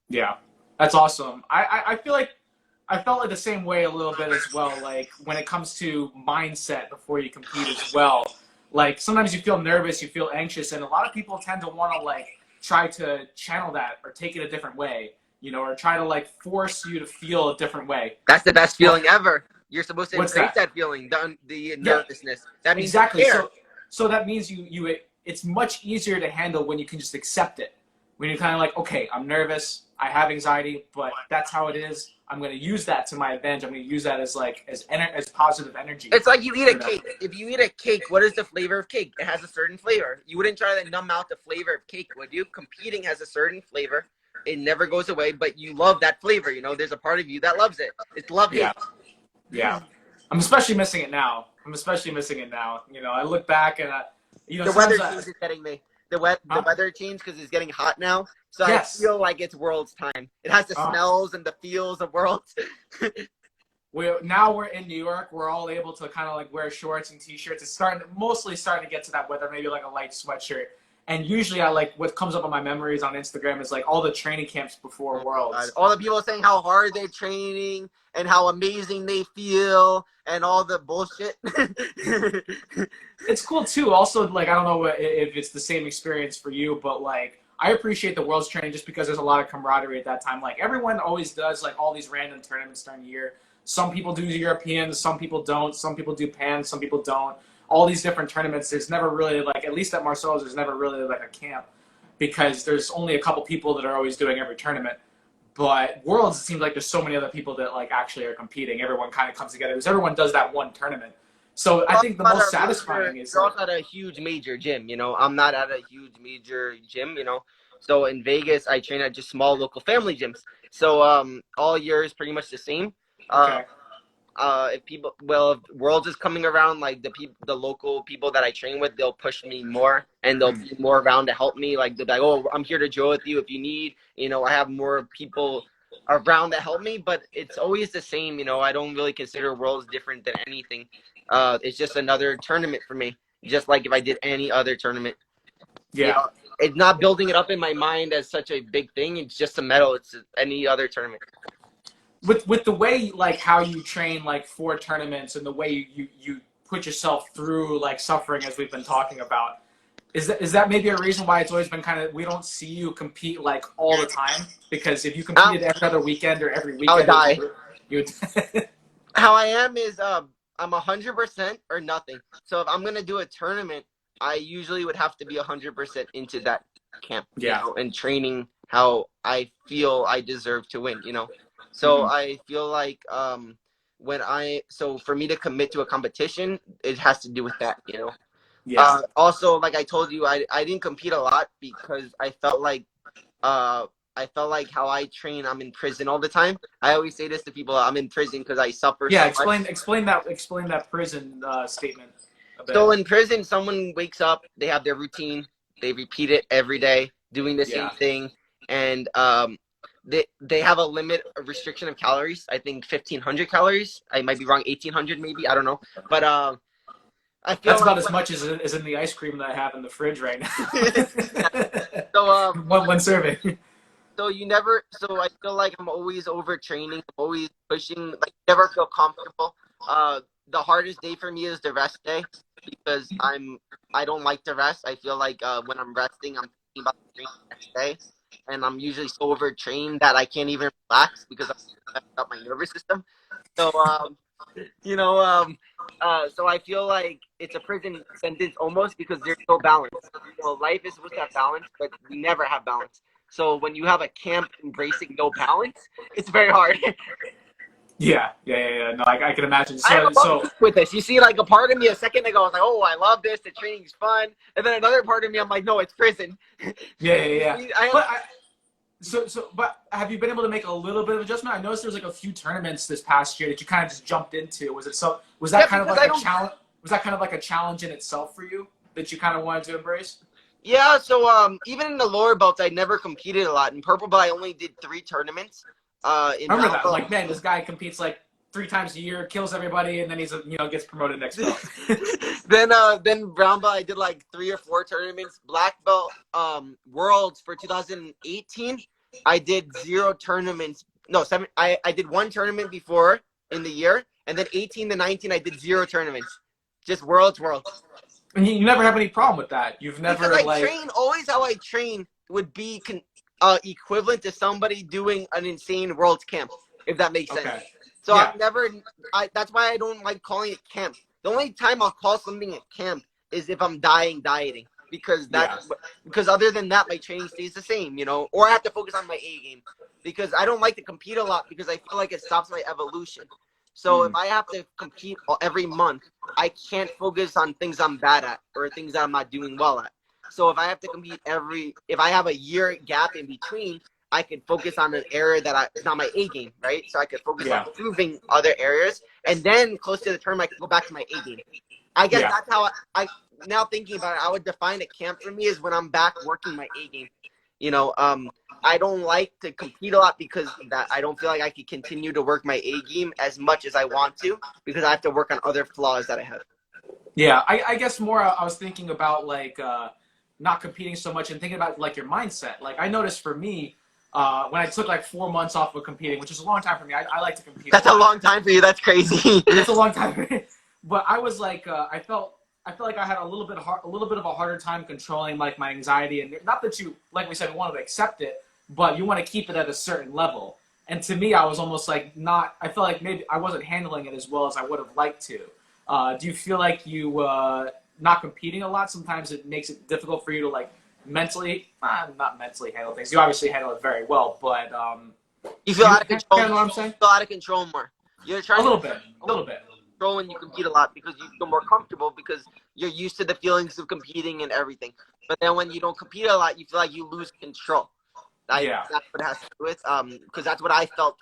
Yeah, that's awesome. I feel like I felt like the same way a little bit as well. Like when it comes to mindset before you compete as well. Like sometimes you feel nervous, you feel anxious, and a lot of people tend to want to like try to channel that or take it a different way, you know, or try to like force you to feel a different way. That's the best But feeling ever. You're supposed to what's embrace that? that feeling, the Yeah, nervousness. That means you exactly. care. So that means it's much easier to handle when you can just accept it. When you're kind of like, okay, I'm nervous, I have anxiety, but that's how it is. I'm going to use that to my advantage. I'm going to use that as like as positive energy. It's like you eat a You know? cake. If you eat a cake, what is the flavor of cake? It has a certain flavor. You wouldn't try to numb out the flavor of cake, would you? Competing has a certain flavor. It never goes away, but you love that flavor. You know, there's a part of you that loves it. It's love hate. Yeah, yeah. I'm especially missing it now. You know, I look back and you know, The weather sometimes change is getting me. The huh? weather change because it's getting hot now. So Yes. I feel like it's World's time. It has the smells and the feels of Worlds. Now we're in New York. We're all able to kind of like wear shorts and t-shirts. It's mostly starting to get to that weather, maybe like a light sweatshirt. And usually I like what comes up on my memories on Instagram is like all the training camps before Worlds. All the people saying how hard they're training and how amazing they feel and all the bullshit. It's cool too. Also, like I don't know if it's the same experience for you, but like I appreciate the Worlds training just because there's a lot of camaraderie at that time. Like everyone always does like all these random tournaments during the year. Some people do Europeans, some people don't. Some people do Pan, some people don't. All these different tournaments. There's never really like, at least at Marcelo's, there's never really like a camp because there's only a couple people that are always doing every tournament. But Worlds, it seems like there's so many other people that like actually are competing. Everyone kind of comes together because everyone does that one tournament. So I think the most satisfying is you're also at a huge major gym. You know, I'm not at a huge major gym. You know, so in Vegas, I train at just small local family gyms. So all year is pretty much the same. okay. If Worlds is coming around, like the local people that I train with, they'll push me more and they'll be more around to help me. Like they'll be like, oh, I'm here to drill with you if you need. You know, I have more people around that help me, but it's always the same. You know, I don't really consider Worlds different than anything. It's just another tournament for me, just like if I did any other tournament. Yeah. You know, it's not building it up in my mind as such a big thing. It's just a medal. It's any other tournament. With the way like how you train like for tournaments and the way you put yourself through like suffering as we've been talking about, is that maybe a reason why it's always been kind of we don't see you compete like all the time? Because if you competed every other weekend or every weekend, I would die. You would How I am is I'm 100% or nothing. So if I'm gonna do a tournament, I usually would have to be 100% into that camp, yeah, you know, and training how I feel I deserve to win, you know. So I feel like so for me to commit to a competition, it has to do with that, you know. yeah, Also, like I told you, I didn't compete a lot because I felt like how I train, I'm in prison all the time. I always say this to people, I'm in prison because I suffer yeah. so much. Explain that prison statement a bit. So in prison, someone wakes up, they have their routine, they repeat it every day, doing the same thing, and they have a limit, a restriction of calories. I think 1,500 calories. I might be wrong, 1,800 maybe. I don't know, but I feel That's about like as much as in the ice cream that I have in the fridge right now. so one serving. So I feel like I'm always overtraining, I'm always pushing, like never feel comfortable. The hardest day for me is the rest day because I don't like to rest. I feel like when I'm resting, I'm thinking about the training the next day, and I'm usually so overtrained that I can't even relax because I'm messing up my nervous system. So you know, so I feel like it's a prison sentence almost because there's no balance. You know, life is supposed to have balance, but we never have balance. So when you have a camp embracing no balance, it's very hard. Yeah. No, I can imagine. I have a So love with this. You see, like a part of me a second ago, I was like, oh, I love this. The training's fun. And then another part of me, I'm like, no, it's prison. yeah. But have you been able to make a little bit of adjustment? I noticed there's like a few tournaments this past year that you kind of just jumped into. Was that kind of like a challenge? Was that kind of like a challenge in itself for you that you kind of wanted to embrace? Yeah, so even in the lower belts, I never competed a lot. In purple belt, I only did 3 tournaments. I remember that. Like, man, this guy competes like 3 times a year, kills everybody, and then he's gets promoted next belt. then brown belt, I did like 3 or 4 tournaments. Black belt, Worlds for 2018, I did 0 tournaments no, 7. I did one tournament before in the year, and then 18 to 19 I did 0 tournaments, just worlds. And you never have any problem with that. You've Because never I like train, always how I train would be equivalent to somebody doing an insane world's camp, if that makes sense. okay. So Yeah. I've never, that's why I don't like calling it camp. The only time I'll call something a camp is if I'm dieting, because Yeah. because other than that, my training stays the same, or I have to focus on my A game, because I don't like to compete a lot because I feel like it stops my evolution. So if I have to compete every month, I can't focus on things I'm bad at or things that I'm not doing well at. So if I have to compete if I have a year gap in between, I can focus on an area that it's not my A game, right? So I could focus on Yeah. improving other areas, and then close to the tournament, I can go back to my A game. I guess Yeah. that's how I now thinking about it. I would define a camp for me is when I'm back working my A game. I don't like to compete a lot because of that. I don't feel like I can continue to work my A game as much as I want to because I have to work on other flaws that I have. Yeah. I guess more I was thinking about like not competing so much and thinking about like your mindset. Like I noticed for me, when I took like 4 months off of competing, which is a long time for me. I like to compete. That's a long time for you. That's crazy. It's a long time for me. But I was like, I felt like I had a little bit of a harder time controlling like my anxiety, and not that you, like we said, wanted to accept it, but you want to keep it at a certain level. And to me, I was almost like not. I felt like maybe I wasn't handling it as well as I would have liked to. Do you feel like you not competing a lot? Sometimes it makes it difficult for you to like mentally, not mentally handle things. You obviously handle it very well, but You feel you out of control. know what I'm saying? Feel out of control more. You're trying A little bit. control when you compete a lot because you feel more comfortable because you're used to the feelings of competing and everything. But then when you don't compete a lot, you feel like you lose control. Yeah. That's what it has to do with. Because that's what I felt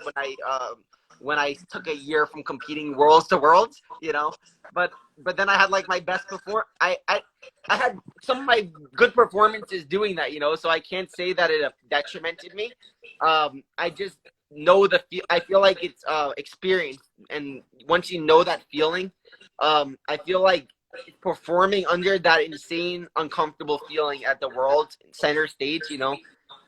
when I took a year from competing worlds to worlds. But then I had like my best before. I had some of my good performances doing that. So I can't say that it detrimented me. I just know I feel like it's experience, and once you know that feeling, I feel like performing under that insane uncomfortable feeling at the world center stage,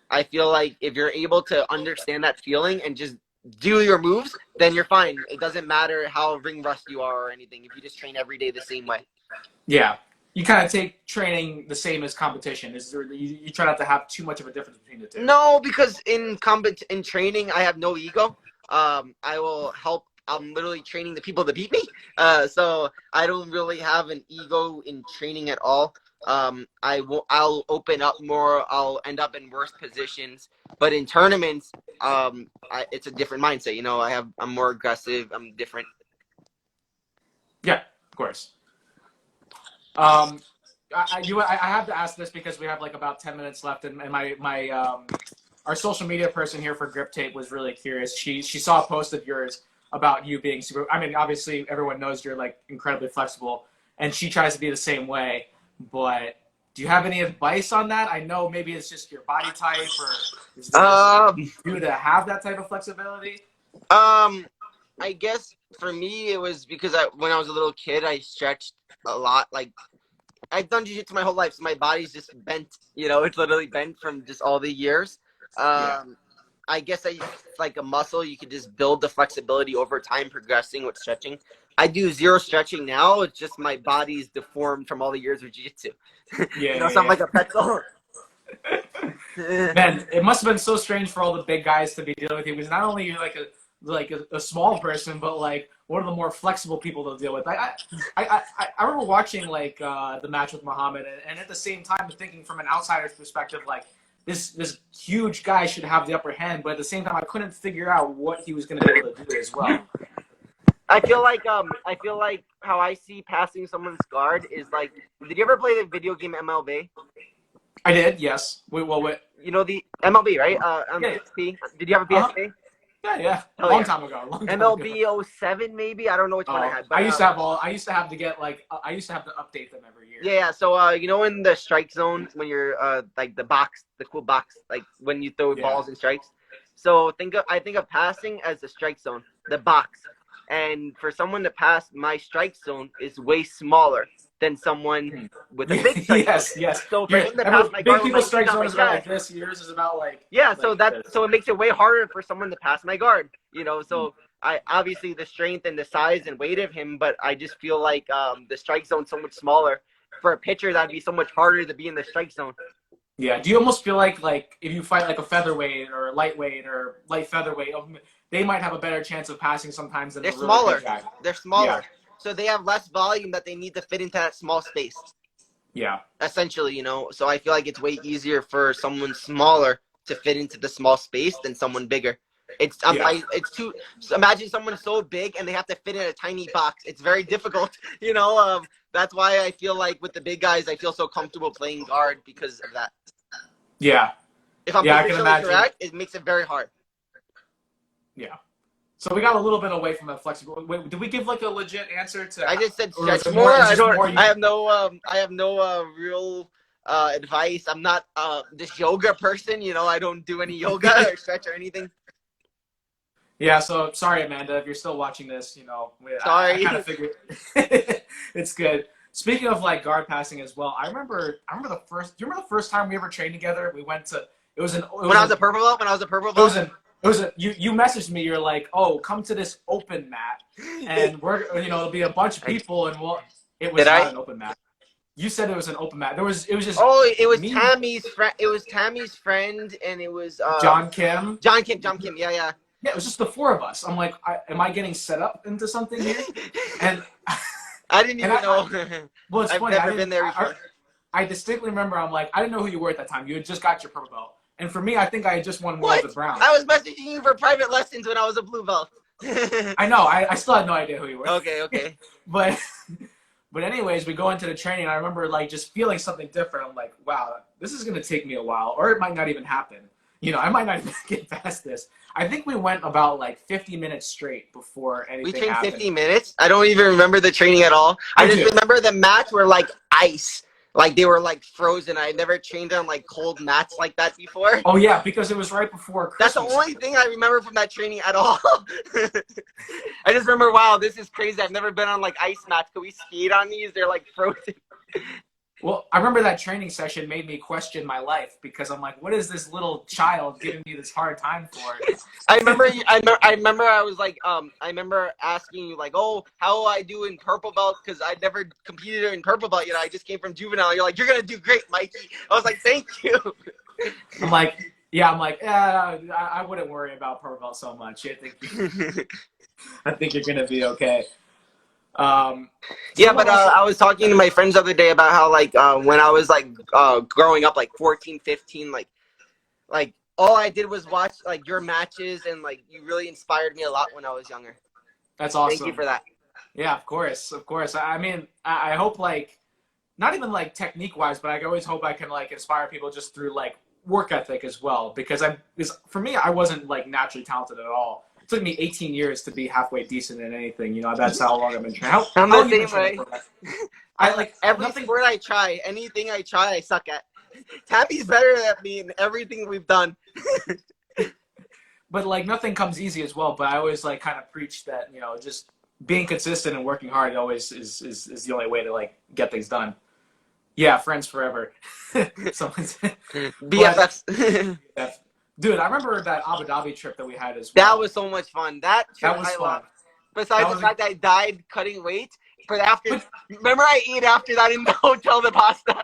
I feel like if you're able to understand that feeling and just do your moves, then you're fine. It doesn't matter how ring rust you are or anything if you just train every day the same way. Yeah. You kind of take training the same as competition. You try not to have too much of a difference between the two? No, because in training, I have no ego. I will help. I'm literally training the people to beat me. So I don't really have an ego in training at all. I'll open up more. I'll end up in worse positions. But in tournaments, it's a different mindset. I'm more aggressive. I'm different. Yeah, of course. I have to ask this because we have like about 10 minutes left, and my our social media person here for Grip Tape was really curious. She saw a post of yours about you being super. I mean, obviously everyone knows you're like incredibly flexible, and she tries to be the same way. But do you have any advice on that? I know maybe it's just your body type, or is you to have that type of flexibility? I guess for me it was because when I was a little kid, I stretched a lot. Like I've done jiu-jitsu my whole life, so my body's just bent. It's literally bent from just all the years. Yeah. I guess it's like a muscle. You could just build the flexibility over time, progressing with stretching. I do 0 stretching now. It's just my body's deformed from all the years of jiu-jitsu. So I'm like a pretzel. Man, it must have been so strange for all the big guys to be dealing with you, because not only are you like a small person, but like one of the more flexible people to deal with. I remember watching like the match with Muhammad, and at the same time thinking from an outsider's perspective, like this huge guy should have the upper hand, but at the same time I couldn't figure out what he was going to be able to do as well. I feel like how I see passing someone's guard is like. Did you ever play the video game MLB? I did, yes. Wait. The MLB, right? Yeah. PSP. Did you have a PSP? Yeah. Oh, Long time ago. MLB 07 maybe. I don't know which one I had. But, I used to have I used to have to update them every year. Yeah. So in the strike zone when you're like the box, the cool box, like when you throw balls and strikes. So I think of passing as the strike zone, the box, and for someone to pass, my strike zone is way smaller than someone with a big strike yes, zone. yes. So for him to pass my Big guard with my people's knees strike on my zones are like chest, this. Yours is about like yeah, so this. it makes it way harder for someone to pass my guard. So I obviously the strength and the size and weight of him, but I just feel like the strike zone's so much smaller. For a pitcher, that'd be so much harder to be in the strike zone. Yeah. Do you almost feel like if you fight like a featherweight or a lightweight or light featherweight, they might have a better chance of passing sometimes than They're a really smaller. big guy? They're smaller. Yeah. So they have less volume that they need to fit into that small space. Yeah. Essentially, so I feel like it's way easier for someone smaller to fit into the small space than someone bigger. It's too. So imagine someone so big and they have to fit in a tiny box. It's very difficult. That's why I feel like with the big guys, I feel so comfortable playing guard because of that. Yeah. If I'm positionally correct, it makes it very hard. Yeah. So we got a little bit away from the flexible. Wait, did we give like a legit answer to? I just said or is stretch it more. more I have no real advice. I'm not this yoga person. I don't do any yoga or stretch or anything. Yeah, so sorry, Amanda, if you're still watching this, Sorry. I kind of figured it's good. Speaking of like guard passing as well, I remember the first. Do you remember the first time we ever trained together? We went to. When I was a purple belt. You messaged me. You're like, oh, come to this open mat, and it'll be a bunch of people, and it was not an open mat. You said it was an open mat. It was just. Oh, it was Tammy's friend. It was Tammy's friend, and it was John Kim. John Kim. Yeah. Yeah, it was just the four of us. I'm like, am I getting set up into something here? And I didn't even know. Well, it's funny. I've never been there before. I distinctly remember. I'm like, I didn't know who you were at that time. You had just got your purple belt, and for me, I think I had just won World of Brown. I was messaging you for private lessons when I was a blue belt. I know. I still had no idea who you were. Okay. But anyways, we go into the training, and I remember like just feeling something different. I'm like, wow, this is gonna take me a while, or it might not even happen. I might not even get past this. I think we went about like 50 minutes straight before anything happened. We trained 50 minutes? I don't even remember the training at all. I just remember the mats were like ice. Like they were like frozen. I never trained on like cold mats like that before. Oh yeah, because it was right before Christmas. That's the only thing I remember from that training at all. I just remember, wow, this is crazy. I've never been on like ice mats. Can we skate on these? They're like frozen. Well, I remember that training session made me question my life because I'm like, what is this little child giving me this hard time for? I remember I was like, I remember asking you like, oh, how will I do in purple belt? Because I never competed in purple belt yet. I just came from juvenile. You're like, you're going to do great, Mikey. I was like, thank you. I'm like, I wouldn't worry about purple belt so much. I think you're going to be okay. Yeah, but I was talking to my friends the other day about how like when I was like growing up, like 14, 15, like all I did was watch like your matches, and like you really inspired me a lot when I was younger. That's awesome. Thank you for that. Yeah, of course. I mean, I hope like not even like technique wise, but I always hope I can like inspire people just through like work ethic as well, because for me, I wasn't like naturally talented at all. It took me 18 years to be halfway decent in anything. That's how long I've been training. I'm the same way. I like every sport I try, anything I try, I suck at. Tammy's better at me in everything we've done. But like nothing comes easy as well. But I always like kind of preach that just being consistent and working hard always is the only way to like get things done. Yeah, friends forever. Someone's BFFs. Dude, I remember that Abu Dhabi trip that we had as well. That was so much fun. That was fun. Besides the fact that I died cutting weight, remember I ate after that in the hotel, the pasta.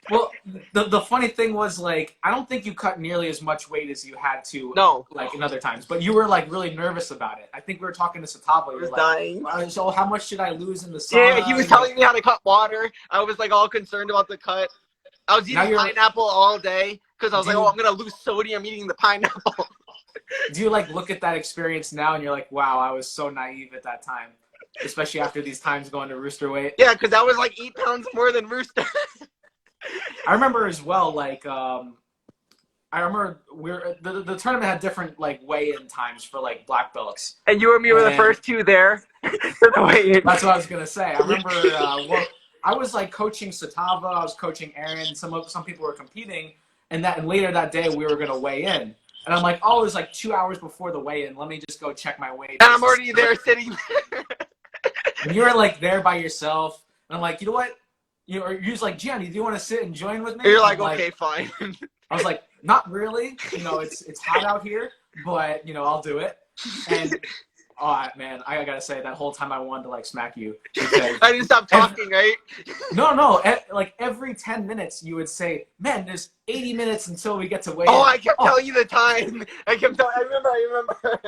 Well, the funny thing was like I don't think you cut nearly as much weight as you had to. No. Like in other times, but you were like really nervous about it. I think we were talking to Satava. I was dying. So how much should I lose in the sauna? Yeah, he was telling me how to cut water. I was like all concerned about the cut. I was eating pineapple all day because I was like, I'm gonna lose sodium eating the pineapple. Do you like look at that experience now and you're like, wow, I was so naive at that time, especially after these times going to rooster weight? Yeah, because that was like 8 pounds more than rooster. I remember as well, like I remember the tournament had different like weigh-in times for like black belts. And you and me were the first two there. That's what I was gonna say. I remember I was like coaching Satava, I was coaching Aaron. Some people were competing, and later that day we were gonna weigh in. And I'm like, oh, it was like 2 hours before the weigh-in. Let me just go check my weight. And I'm already there sitting there. And you were like there by yourself. And I'm like, you know what? Or you're just like, Gianni, do you want to sit and join with me? And you're And like, I'm okay, fine. I was like, not really. It's hot out here, but I'll do it. And oh man, I gotta say that whole time I wanted to like smack you because I didn't stop talking, right? no, like every 10 minutes you would say, man, there's 80 minutes until we get to weigh Oh, in. I kept telling you the time. I remember.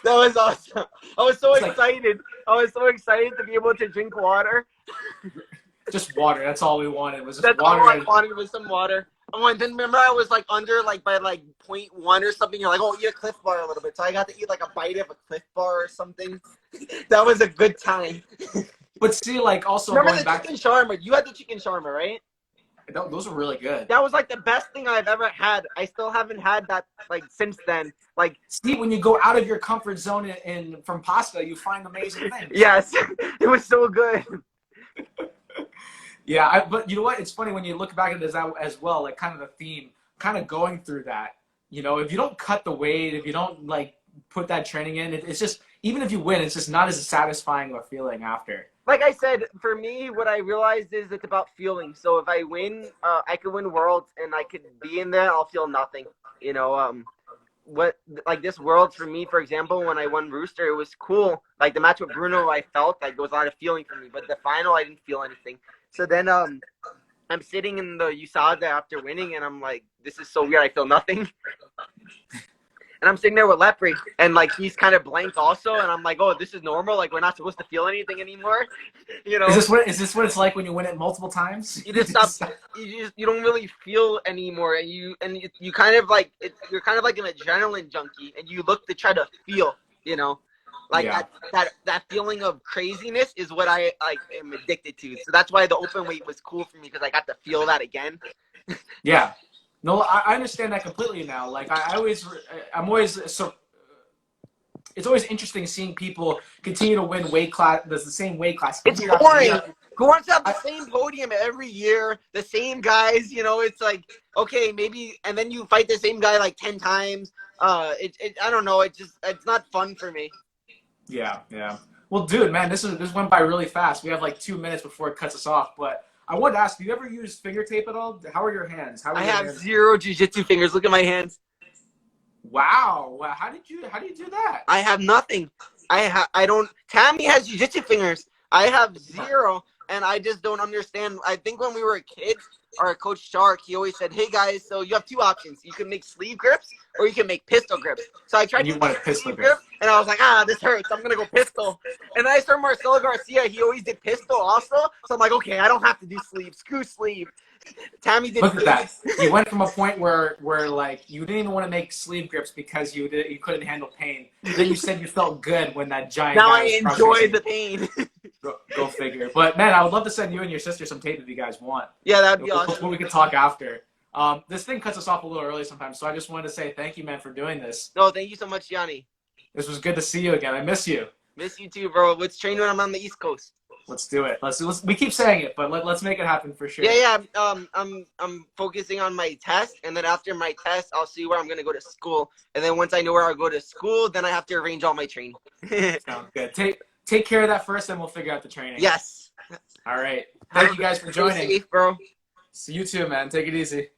That was awesome. I was so excited. I was so excited to be able to drink water. Just water. That's all we wanted. Was just That's water. all I wanted was some water. Oh, and then remember I was like under like by like 0.1 or something. You're like, oh, eat a Cliff Bar a little bit. So I got to eat like a bite of a Cliff Bar or something. That was a good time. But see, like also remember going the back. chicken shawarma? You had the chicken shawarma, right? Those are really good. That was like the best thing I've ever had. I still haven't had that like since then. Like, see, when you go out of your comfort zone and from pasta, you find amazing things. yes, it was so good. Yeah, but you know what? It's funny when you look back at it as well, like kind of the theme, kind of going through that. If you don't cut the weight, if you don't like put that training in, it's just, even if you win, it's just not as satisfying of a feeling after. Like I said, for me, what I realized is it's about feeling. So if I win, I could win worlds and I could be in there, I'll feel nothing. What like this world for me, for example, when I won Rooster, it was cool. Like the match with Bruno, I felt like there was a lot of feeling for me, but the final, I didn't feel anything. So then I'm sitting in the USADA after winning, and I'm like, this is so weird. I feel nothing. And I'm sitting there with Lepre, and like he's kind of blank also, and I'm like, oh, this is normal. Like we're not supposed to feel anything anymore. Is this what it's like when you win it multiple times? You just stop. You don't really feel anymore, and you kind of like you're kind of like an adrenaline junkie, and you look to try to feel. Like yeah. that feeling of craziness is what I like am addicted to. So that's why the open weight was cool for me, because I got to feel that again. Yeah. No, I understand that completely now. Like I'm always so. It's always interesting seeing people continue to win weight class. There's the same weight class. It's boring. Who wants to have the same podium every year? The same guys. It's like, okay, maybe, and then you fight the same guy like 10 times. I don't know. It's not fun for me. Yeah. Well, dude, man, this went by really fast. We have like 2 minutes before it cuts us off, but. I wanted to ask, do you ever use finger tape at all? How are your hands? I have zero jiu-jitsu fingers. Look at my hands. Wow. How do you do that? I have nothing. I don't. Tammy has jiu-jitsu fingers. I have zero, and I just don't understand. I think when we were kids, our coach Shark, he always said, "Hey guys, so you have two options. You can make sleeve grips, or you can make pistol grips." So I tried to make sleeve grip, and I was like, this hurts. I'm gonna go pistol. And then I saw Marcelo Garcia. He always did pistol also. So I'm like, okay, I don't have to do sleeve. Screw sleeve. Tammy did. Look at that. You went from a point where like you didn't even want to make sleeve grips because you couldn't handle pain. Then you said you felt good when that giant. Now I enjoy the pain. Go figure. But man, I would love to send you and your sister some tape if you guys want. Yeah, that'd be awesome. We can talk after. This thing cuts us off a little early sometimes, so I just wanted to say thank you, man, for doing this. No, thank you so much, Gianni. This was good to see you again. I miss you. Miss you too, bro. Let's train when I'm on the East Coast. Let's do it. We keep saying it, but let's make it happen for sure. Yeah. I'm focusing on my test, and then after my test, I'll see where I'm gonna go to school. And then once I know where I'll go to school, then I have to arrange all my training. Sounds good. Take care of that first, then we'll figure out the training. Yes. All right. Thank you guys for joining. Stay safe, bro. See you too, man. Take it easy.